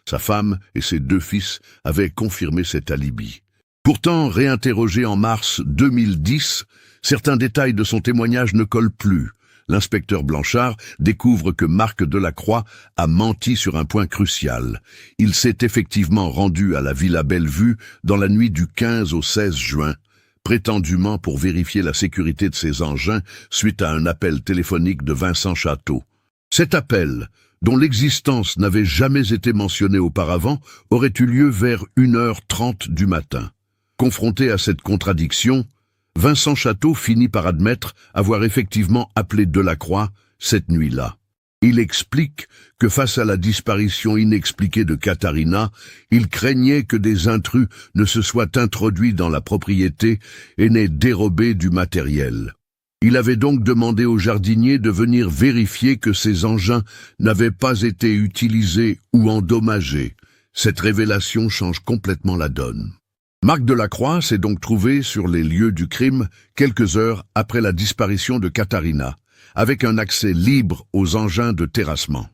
Sa femme et ses 2 fils avaient confirmé cet alibi. Pourtant, réinterrogé en mars 2010, certains détails de son témoignage ne collent plus. L'inspecteur Blanchard découvre que Marc Delacroix a menti sur un point crucial. Il s'est effectivement rendu à la Villa Bellevue dans la nuit du 15 au 16 juin, prétendument pour vérifier la sécurité de ses engins suite à un appel téléphonique de Vincent Château. Cet appel, dont l'existence n'avait jamais été mentionnée auparavant, aurait eu lieu vers 1h30 du matin. Confronté à cette contradiction, Vincent Château finit par admettre avoir effectivement appelé Delacroix cette nuit-là. Il explique que face à la disparition inexpliquée de Katharina, il craignait que des intrus ne se soient introduits dans la propriété et n'aient dérobé du matériel. Il avait donc demandé au jardinier de venir vérifier que ces engins n'avaient pas été utilisés ou endommagés. Cette révélation change complètement la donne. Marc Delacroix s'est donc trouvé sur les lieux du crime quelques heures après la disparition de Katharina, avec un accès libre aux engins de terrassement.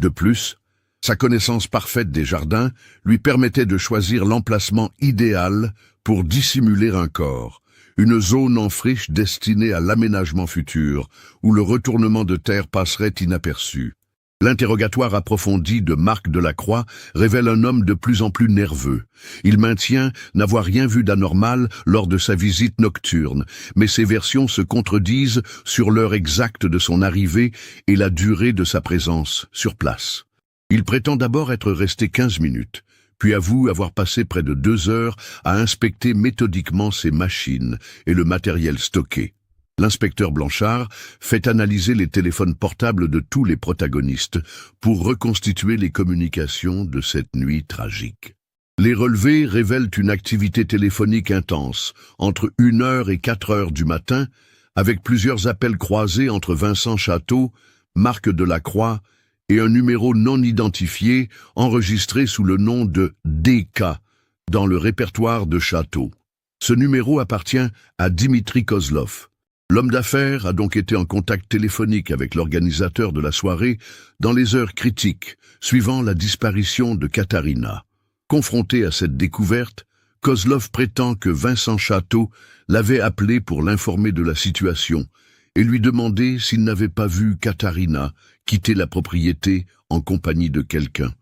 De plus, sa connaissance parfaite des jardins lui permettait de choisir l'emplacement idéal pour dissimuler un corps, une zone en friche destinée à l'aménagement futur, où le retournement de terre passerait inaperçu. L'interrogatoire approfondi de Marc Delacroix révèle un homme de plus en plus nerveux. Il maintient n'avoir rien vu d'anormal lors de sa visite nocturne, mais ses versions se contredisent sur l'heure exacte de son arrivée et la durée de sa présence sur place. Il prétend d'abord être resté 15 minutes, puis avoue avoir passé près de 2 heures à inspecter méthodiquement ses machines et le matériel stocké. L'inspecteur Blanchard fait analyser les téléphones portables de tous les protagonistes pour reconstituer les communications de cette nuit tragique. Les relevés révèlent une activité téléphonique intense, entre 1h et 4h du matin, avec plusieurs appels croisés entre Vincent Château, Marc Delacroix et un numéro non identifié enregistré sous le nom de DK dans le répertoire de Château. Ce numéro appartient à Dimitri Kozlov. L'homme d'affaires a donc été en contact téléphonique avec l'organisateur de la soirée dans les heures critiques, suivant la disparition de Katharina. Confronté à cette découverte, Kozlov prétend que Vincent Château l'avait appelé pour l'informer de la situation et lui demander s'il n'avait pas vu Katharina quitter la propriété en compagnie de quelqu'un.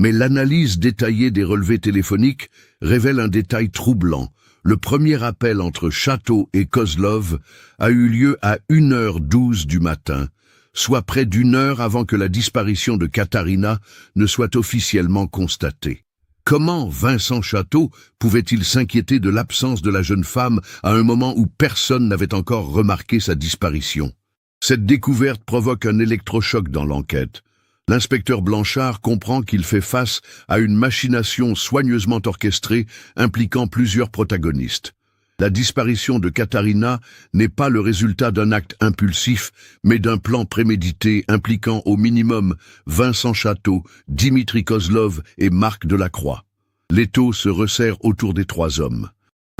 Mais l'analyse détaillée des relevés téléphoniques révèle un détail troublant. Le premier appel entre Château et Kozlov a eu lieu à 1h12 du matin, soit près d'1 heure avant que la disparition de Katharina ne soit officiellement constatée. Comment Vincent Château pouvait-il s'inquiéter de l'absence de la jeune femme à un moment où personne n'avait encore remarqué sa disparition? Cette découverte provoque un électrochoc dans l'enquête. L'inspecteur Blanchard comprend qu'il fait face à une machination soigneusement orchestrée impliquant plusieurs protagonistes. La disparition de Katharina n'est pas le résultat d'un acte impulsif, mais d'un plan prémédité impliquant au minimum Vincent Château, Dimitri Kozlov et Marc Delacroix. L'étau se resserre autour des 3 hommes.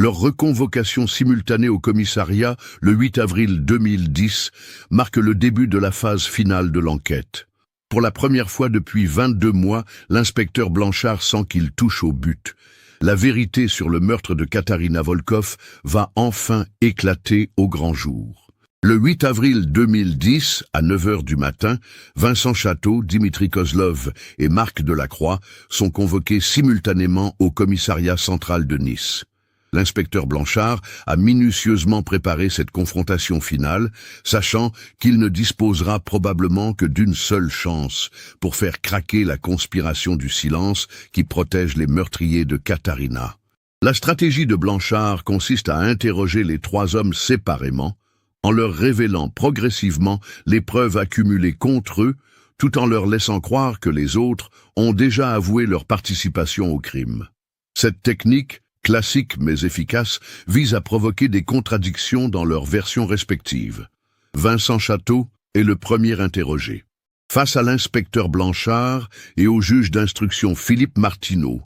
Leur reconvocation simultanée au commissariat le 8 avril 2010 marque le début de la phase finale de l'enquête. Pour la première fois depuis 22 mois, l'inspecteur Blanchard sent qu'il touche au but. La vérité sur le meurtre de Katharina Volkov va enfin éclater au grand jour. Le 8 avril 2010, à 9h du matin, Vincent Château, Dimitri Kozlov et Marc Delacroix sont convoqués simultanément au commissariat central de Nice. L'inspecteur Blanchard a minutieusement préparé cette confrontation finale, sachant qu'il ne disposera probablement que d'une seule chance pour faire craquer la conspiration du silence qui protège les meurtriers de Katharina. La stratégie de Blanchard consiste à interroger les trois hommes séparément, en leur révélant progressivement les preuves accumulées contre eux, tout en leur laissant croire que les autres ont déjà avoué leur participation au crime. Cette technique, classique mais efficace, vise à provoquer des contradictions dans leurs versions respectives. Vincent Château est le premier interrogé. Face à l'inspecteur Blanchard et au juge d'instruction Philippe Martineau,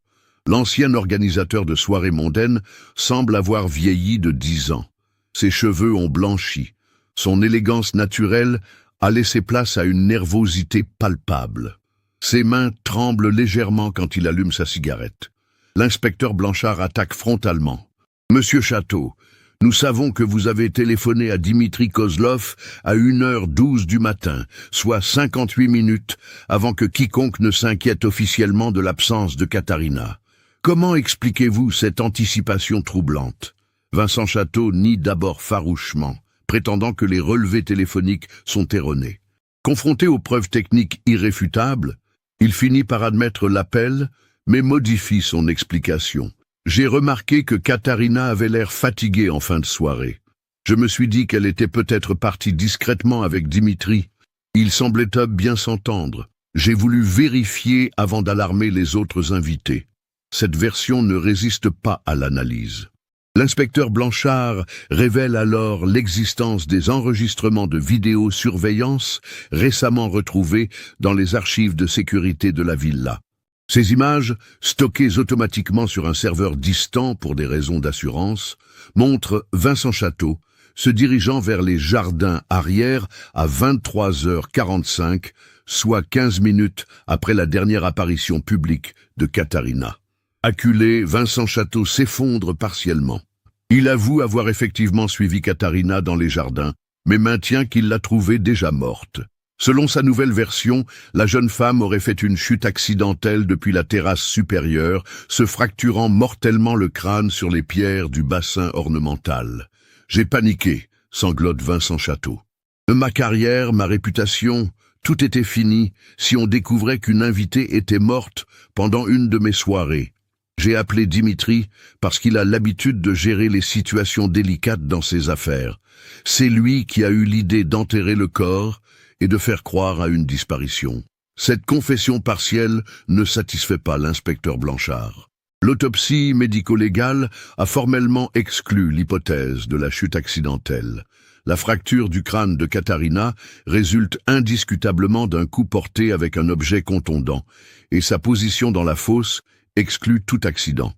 l'ancien organisateur de soirées mondaines semble avoir vieilli de 10 ans. Ses cheveux ont blanchi. Son élégance naturelle a laissé place à une nervosité palpable. Ses mains tremblent légèrement quand il allume sa cigarette. L'inspecteur Blanchard attaque frontalement. « Monsieur Château, nous savons que vous avez téléphoné à Dimitri Kozlov à 1h12 du matin, soit 58 minutes avant que quiconque ne s'inquiète officiellement de l'absence de Katharina. Comment expliquez-vous cette anticipation troublante ?» Vincent Château nie d'abord farouchement, prétendant que les relevés téléphoniques sont erronés. Confronté aux preuves techniques irréfutables, il finit par admettre l'appel, mais modifie son explication. « J'ai remarqué que Katharina avait l'air fatiguée en fin de soirée. Je me suis dit qu'elle était peut-être partie discrètement avec Dimitri. Il semblait bien s'entendre. J'ai voulu vérifier avant d'alarmer les autres invités. Cette version ne résiste pas à l'analyse. » L'inspecteur Blanchard révèle alors l'existence des enregistrements de vidéosurveillance récemment retrouvés dans les archives de sécurité de la villa. Ces images, stockées automatiquement sur un serveur distant pour des raisons d'assurance, montrent Vincent Château se dirigeant vers les jardins arrière à 23h45, soit 15 minutes après la dernière apparition publique de Katharina. Acculé, Vincent Château s'effondre partiellement. Il avoue avoir effectivement suivi Katharina dans les jardins, mais maintient qu'il l'a trouvée déjà morte. Selon sa nouvelle version, la jeune femme aurait fait une chute accidentelle depuis la terrasse supérieure, se fracturant mortellement le crâne sur les pierres du bassin ornemental. « J'ai paniqué », sanglote Vincent Château. « Ma carrière, ma réputation, tout était fini si on découvrait qu'une invitée était morte pendant une de mes soirées. J'ai appelé Dimitri parce qu'il a l'habitude de gérer les situations délicates dans ses affaires. C'est lui qui a eu l'idée d'enterrer le corps et de faire croire à une disparition. Cette confession partielle ne satisfait pas l'inspecteur Blanchard. L'autopsie médico-légale a formellement exclu l'hypothèse de la chute accidentelle. La fracture du crâne de Katharina résulte indiscutablement d'un coup porté avec un objet contondant, et sa position dans la fosse exclut tout accident.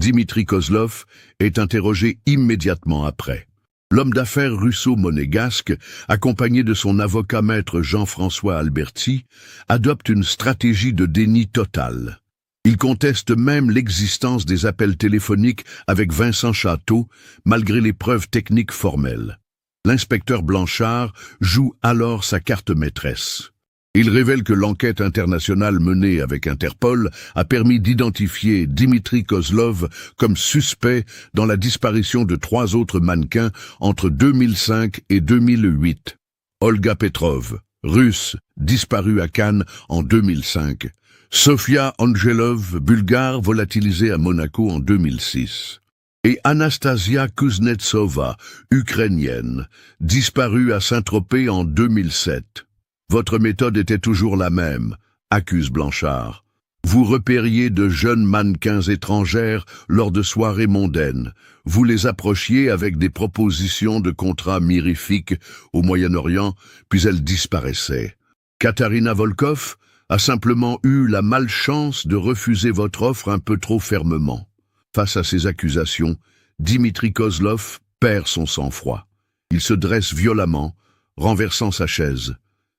Dimitri Kozlov est interrogé immédiatement après. L'homme d'affaires russo-monégasque, accompagné de son avocat maître Jean-François Alberti, adopte une stratégie de déni total. Il conteste même l'existence des appels téléphoniques avec Vincent Château, malgré les preuves techniques formelles. L'inspecteur Blanchard joue alors sa carte maîtresse. Il révèle que l'enquête internationale menée avec Interpol a permis d'identifier Dimitri Kozlov comme suspect dans la disparition de 3 autres mannequins entre 2005 et 2008. Olga Petrov, russe, disparue à Cannes en 2005. Sofia Angelov, bulgare, volatilisée à Monaco en 2006. Et Anastasia Kuznetsova, ukrainienne, disparue à Saint-Tropez en 2007. Votre méthode était toujours la même, accuse Blanchard. Vous repériez de jeunes mannequins étrangères lors de soirées mondaines. Vous les approchiez avec des propositions de contrats mirifiques au Moyen-Orient, puis elles disparaissaient. Katharina Volkov a simplement eu la malchance de refuser votre offre un peu trop fermement. Face à ces accusations, Dimitri Kozlov perd son sang-froid. Il se dresse violemment, renversant sa chaise.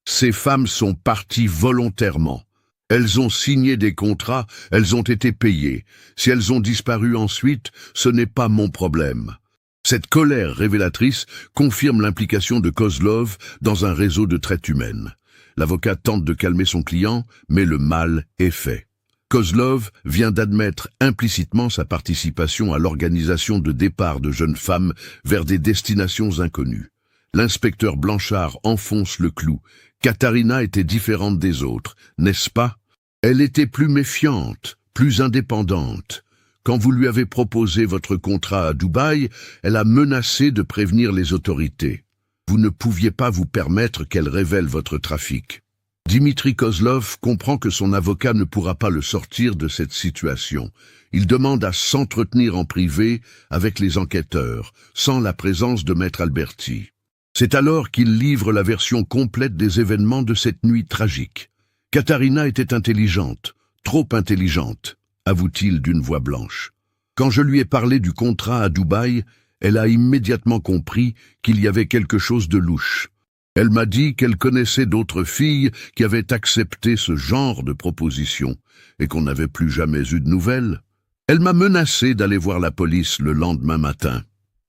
Ces femmes sont parties volontairement. Elles ont signé des contrats, elles ont été payées. Si elles ont disparu ensuite, ce n'est pas mon problème. Cette colère révélatrice confirme l'implication de Kozlov dans un réseau de traite humaine. L'avocat tente de calmer son client, mais le mal est fait. Kozlov vient d'admettre implicitement sa participation à l'organisation de départ de jeunes femmes vers des destinations inconnues. L'inspecteur Blanchard enfonce le clou. Katarina était différente des autres, n'est-ce pas? Elle était plus méfiante, plus indépendante. Quand vous lui avez proposé votre contrat à Dubaï, elle a menacé de prévenir les autorités. Vous ne pouviez pas vous permettre qu'elle révèle votre trafic. Dimitri Kozlov comprend que son avocat ne pourra pas le sortir de cette situation. Il demande à s'entretenir en privé avec les enquêteurs, sans la présence de Maître Alberti. C'est alors qu'il livre la version complète des événements de cette nuit tragique. Katarina était intelligente, trop intelligente, avoue-t-il d'une voix blanche. Quand je lui ai parlé du contrat à Dubaï, elle a immédiatement compris qu'il y avait quelque chose de louche. Elle m'a dit qu'elle connaissait d'autres filles qui avaient accepté ce genre de proposition et qu'on n'avait plus jamais eu de nouvelles. Elle m'a menacé d'aller voir la police le lendemain matin.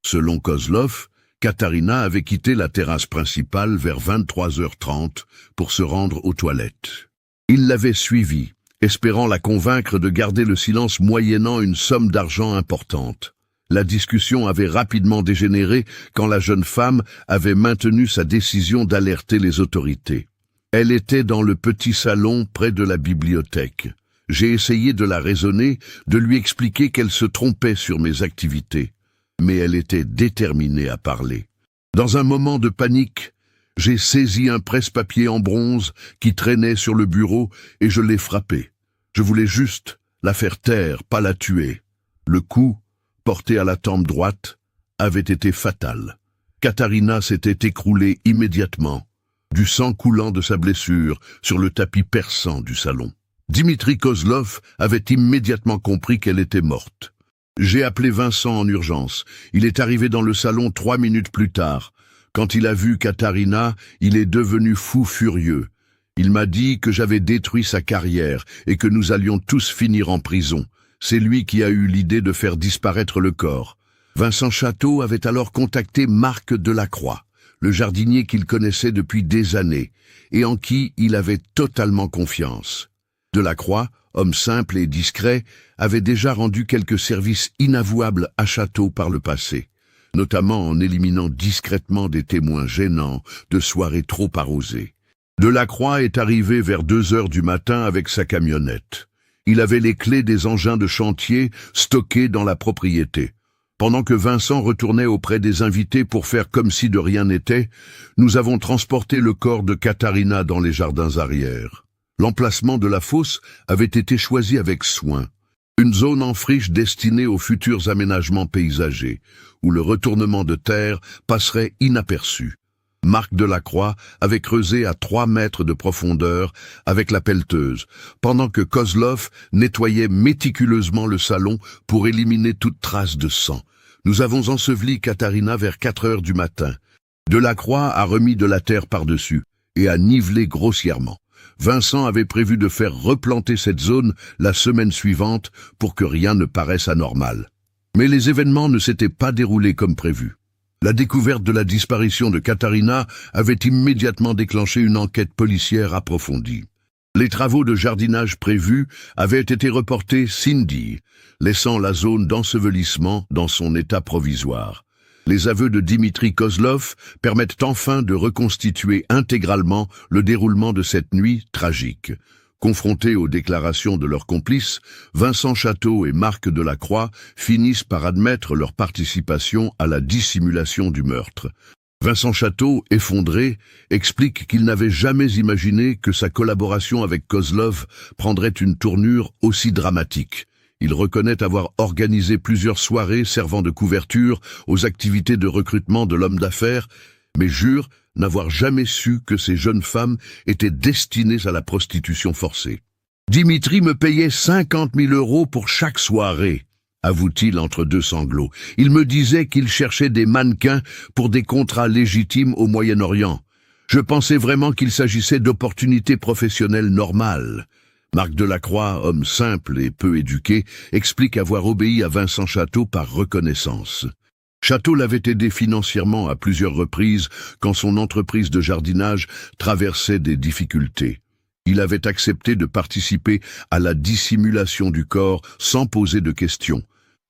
Selon Kozlov, Katarina avait quitté la terrasse principale vers 23h30 pour se rendre aux toilettes. Il l'avait suivie, espérant la convaincre de garder le silence moyennant une somme d'argent importante. La discussion avait rapidement dégénéré quand la jeune femme avait maintenu sa décision d'alerter les autorités. Elle était dans le petit salon près de la bibliothèque. J'ai essayé de la raisonner, de lui expliquer qu'elle se trompait sur mes activités. Mais elle était déterminée à parler. Dans un moment de panique, j'ai saisi un presse-papier en bronze qui traînait sur le bureau et je l'ai frappé. Je voulais juste la faire taire, pas la tuer. Le coup, porté à la tempe droite, avait été fatal. Katarina s'était écroulée immédiatement, du sang coulant de sa blessure sur le tapis perçant du salon. Dimitri Kozlov avait immédiatement compris qu'elle était morte. J'ai appelé Vincent en urgence. Il est arrivé dans le salon 3 minutes plus tard. Quand il a vu Katarina, il est devenu fou furieux. Il m'a dit que j'avais détruit sa carrière et que nous allions tous finir en prison. C'est lui qui a eu l'idée de faire disparaître le corps. Vincent Château avait alors contacté Marc Delacroix, le jardinier qu'il connaissait depuis des années, et en qui il avait totalement confiance. Delacroix, homme simple et discret, avait déjà rendu quelques services inavouables à Château par le passé, notamment en éliminant discrètement des témoins gênants de soirées trop arrosées. Delacroix est arrivé vers 2h du matin avec sa camionnette. Il avait les clés des engins de chantier stockés dans la propriété. Pendant que Vincent retournait auprès des invités pour faire comme si de rien n'était, nous avons transporté le corps de Katarina dans les jardins arrière. L'emplacement de la fosse avait été choisi avec soin. Une zone en friche destinée aux futurs aménagements paysagers, où le retournement de terre passerait inaperçu. Marc Delacroix avait creusé à 3 mètres de profondeur avec la pelleteuse, pendant que Kozlov nettoyait méticuleusement le salon pour éliminer toute trace de sang. Nous avons enseveli Katarina vers 4h du matin. Delacroix a remis de la terre par-dessus et a nivelé grossièrement. Vincent avait prévu de faire replanter cette zone la semaine suivante pour que rien ne paraisse anormal. Mais les événements ne s'étaient pas déroulés comme prévu. La découverte de la disparition de Katarina avait immédiatement déclenché une enquête policière approfondie. Les travaux de jardinage prévus avaient été reportés Cindy, laissant la zone d'ensevelissement dans son état provisoire. Les aveux de Dimitri Kozlov permettent enfin de reconstituer intégralement le déroulement de cette nuit tragique. Confrontés aux déclarations de leurs complices, Vincent Château et Marc Delacroix finissent par admettre leur participation à la dissimulation du meurtre. Vincent Château, effondré, explique qu'il n'avait jamais imaginé que sa collaboration avec Kozlov prendrait une tournure aussi dramatique. Il reconnaît avoir organisé plusieurs soirées servant de couverture aux activités de recrutement de l'homme d'affaires, mais jure n'avoir jamais su que ces jeunes femmes étaient destinées à la prostitution forcée. Dimitri me payait 50 000 € pour chaque soirée, avoue-t-il entre deux sanglots. Il me disait qu'il cherchait des mannequins pour des contrats légitimes au Moyen-Orient. Je pensais vraiment qu'il s'agissait d'opportunités professionnelles normales. Marc Delacroix, homme simple et peu éduqué, explique avoir obéi à Vincent Château par reconnaissance. Château l'avait aidé financièrement à plusieurs reprises quand son entreprise de jardinage traversait des difficultés. Il avait accepté de participer à la dissimulation du corps sans poser de questions,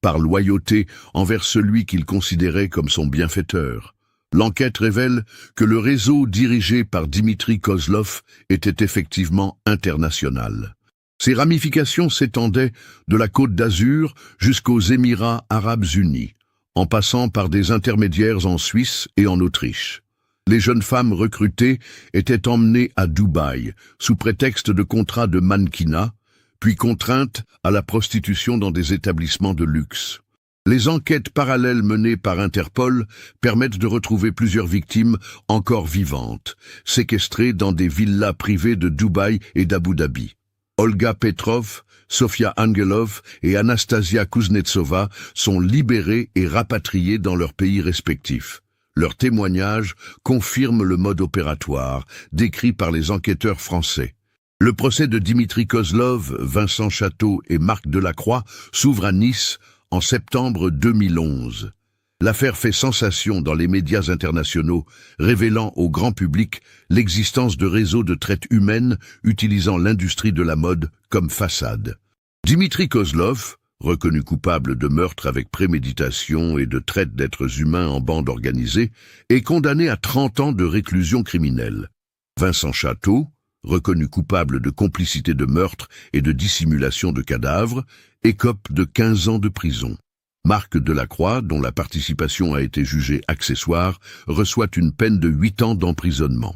par loyauté envers celui qu'il considérait comme son bienfaiteur. L'enquête révèle que le réseau dirigé par Dimitri Kozlov était effectivement international. Ses ramifications s'étendaient de la Côte d'Azur jusqu'aux Émirats arabes unis, en passant par des intermédiaires en Suisse et en Autriche. Les jeunes femmes recrutées étaient emmenées à Dubaï sous prétexte de contrats de mannequinat, puis contraintes à la prostitution dans des établissements de luxe. Les enquêtes parallèles menées par Interpol permettent de retrouver plusieurs victimes encore vivantes, séquestrées dans des villas privées de Dubaï et d'Abu Dhabi. Olga Petrov, Sofia Angelov et Anastasia Kuznetsova sont libérées et rapatriées dans leurs pays respectifs. Leurs témoignages confirment le mode opératoire décrit par les enquêteurs français. Le procès de Dimitri Kozlov, Vincent Château et Marc Delacroix s'ouvre à Nice en septembre 2011. L'affaire fait sensation dans les médias internationaux, révélant au grand public l'existence de réseaux de traite humaine utilisant l'industrie de la mode comme façade. Dimitri Kozlov, reconnu coupable de meurtre avec préméditation et de traite d'êtres humains en bande organisée, est condamné à 30 ans de réclusion criminelle. Vincent Château, reconnu coupable de complicité de meurtre et de dissimulation de cadavres, écope de 15 ans de prison. Marc Delacroix, dont la participation a été jugée accessoire, reçoit une peine de 8 ans d'emprisonnement.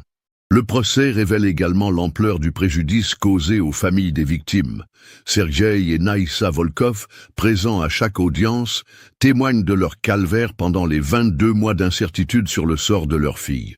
Le procès révèle également l'ampleur du préjudice causé aux familles des victimes. Sergueï et Naïssa Volkov, présents à chaque audience, témoignent de leur calvaire pendant les 22 mois d'incertitude sur le sort de leur fille.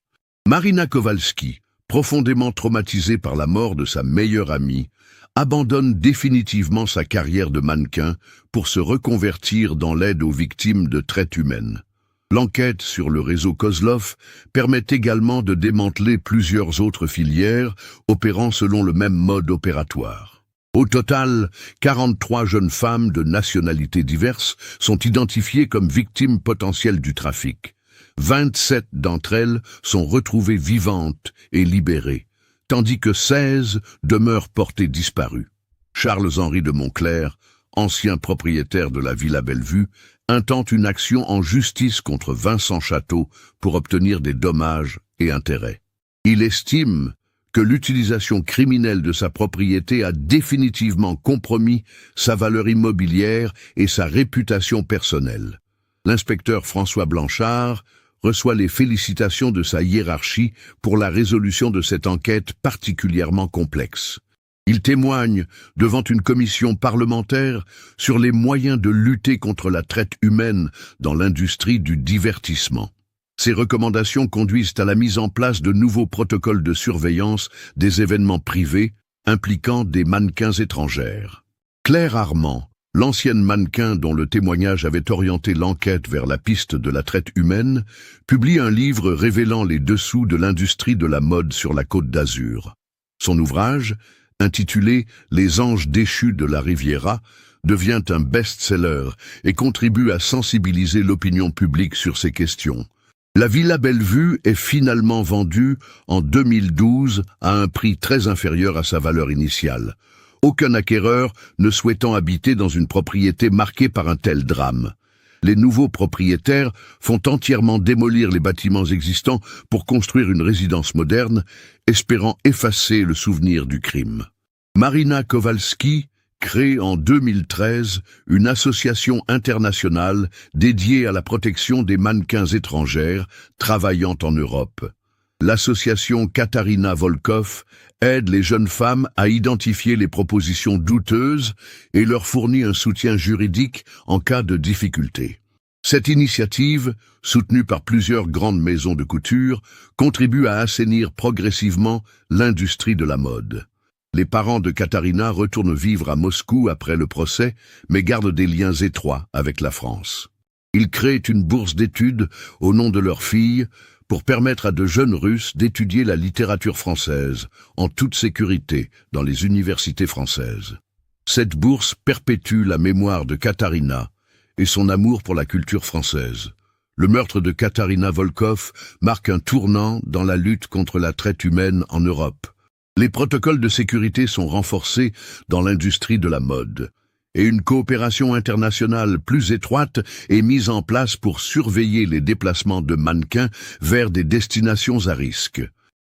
Marina Kowalski, profondément traumatisée par la mort de sa meilleure amie, abandonne définitivement sa carrière de mannequin pour se reconvertir dans l'aide aux victimes de traite humaine. L'enquête sur le réseau Kozlov permet également de démanteler plusieurs autres filières opérant selon le même mode opératoire. Au total, 43 jeunes femmes de nationalités diverses sont identifiées comme victimes potentielles du trafic. 27 d'entre elles sont retrouvées vivantes et libérées, tandis que 16 demeurent portées disparues. Charles-Henri de Montclair, ancien propriétaire de la Villa Bellevue, intente une action en justice contre Vincent Château pour obtenir des dommages et intérêts. Il estime que l'utilisation criminelle de sa propriété a définitivement compromis sa valeur immobilière et sa réputation personnelle. L'inspecteur François Blanchard reçoit les félicitations de sa hiérarchie pour la résolution de cette enquête particulièrement complexe. Il témoigne devant une commission parlementaire sur les moyens de lutter contre la traite humaine dans l'industrie du divertissement. Ces recommandations conduisent à la mise en place de nouveaux protocoles de surveillance des événements privés impliquant des mannequins étrangères. Claire Armand, l'ancienne mannequin dont le témoignage avait orienté l'enquête vers la piste de la traite humaine, publie un livre révélant les dessous de l'industrie de la mode sur la Côte d'Azur. Son ouvrage, intitulé « Les anges déchus de la Riviera », devient un best-seller et contribue à sensibiliser l'opinion publique sur ces questions. La Villa Bellevue est finalement vendue en 2012 à un prix très inférieur à sa valeur initiale. Aucun acquéreur ne souhaitant habiter dans une propriété marquée par un tel drame. Les nouveaux propriétaires font entièrement démolir les bâtiments existants pour construire une résidence moderne, espérant effacer le souvenir du crime. Marina Kowalski crée en 2013 une association internationale dédiée à la protection des mannequins étrangères travaillant en Europe. L'association Katarina Volkov aide les jeunes femmes à identifier les propositions douteuses et leur fournit un soutien juridique en cas de difficulté. Cette initiative, soutenue par plusieurs grandes maisons de couture, contribue à assainir progressivement l'industrie de la mode. Les parents de Katarina retournent vivre à Moscou après le procès, mais gardent des liens étroits avec la France. Ils créent une bourse d'études au nom de leur fille pour permettre à de jeunes Russes d'étudier la littérature française en toute sécurité dans les universités françaises. Cette bourse perpétue la mémoire de Katarina et son amour pour la culture française. Le meurtre de Katarina Volkov marque un tournant dans la lutte contre la traite humaine en Europe. Les protocoles de sécurité sont renforcés dans l'industrie de la mode, et une coopération internationale plus étroite est mise en place pour surveiller les déplacements de mannequins vers des destinations à risque.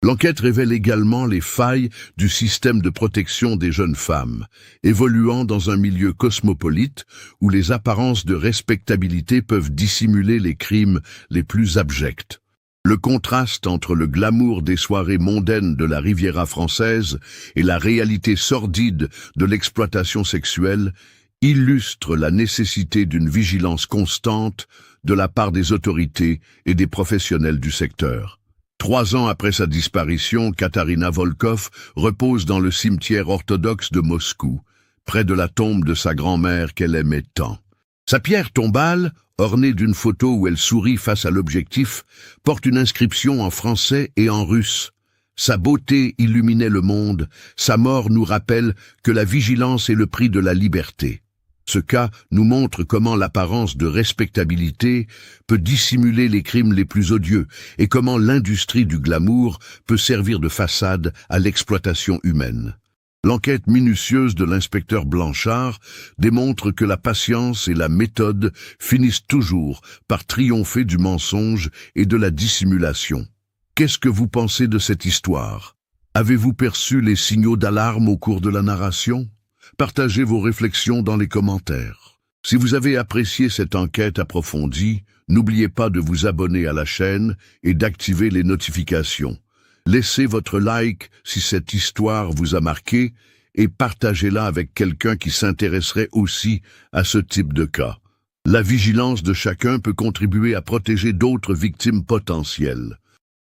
L'enquête révèle également les failles du système de protection des jeunes femmes, évoluant dans un milieu cosmopolite où les apparences de respectabilité peuvent dissimuler les crimes les plus abjects. Le contraste entre le glamour des soirées mondaines de la Riviera française et la réalité sordide de l'exploitation sexuelle illustre la nécessité d'une vigilance constante de la part des autorités et des professionnels du secteur. 3 ans après sa disparition, Katarina Volkov repose dans le cimetière orthodoxe de Moscou, près de la tombe de sa grand-mère qu'elle aimait tant. Sa pierre tombale, ornée d'une photo où elle sourit face à l'objectif, porte une inscription en français et en russe. Sa beauté illuminait le monde, sa mort nous rappelle que la vigilance est le prix de la liberté. Ce cas nous montre comment l'apparence de respectabilité peut dissimuler les crimes les plus odieux et comment l'industrie du glamour peut servir de façade à l'exploitation humaine. L'enquête minutieuse de l'inspecteur Blanchard démontre que la patience et la méthode finissent toujours par triompher du mensonge et de la dissimulation. Qu'est-ce que vous pensez de cette histoire? Avez-vous perçu les signaux d'alarme au cours de la narration? Partagez vos réflexions dans les commentaires. Si vous avez apprécié cette enquête approfondie, n'oubliez pas de vous abonner à la chaîne et d'activer les notifications. Laissez votre like si cette histoire vous a marqué et partagez-la avec quelqu'un qui s'intéresserait aussi à ce type de cas. La vigilance de chacun peut contribuer à protéger d'autres victimes potentielles.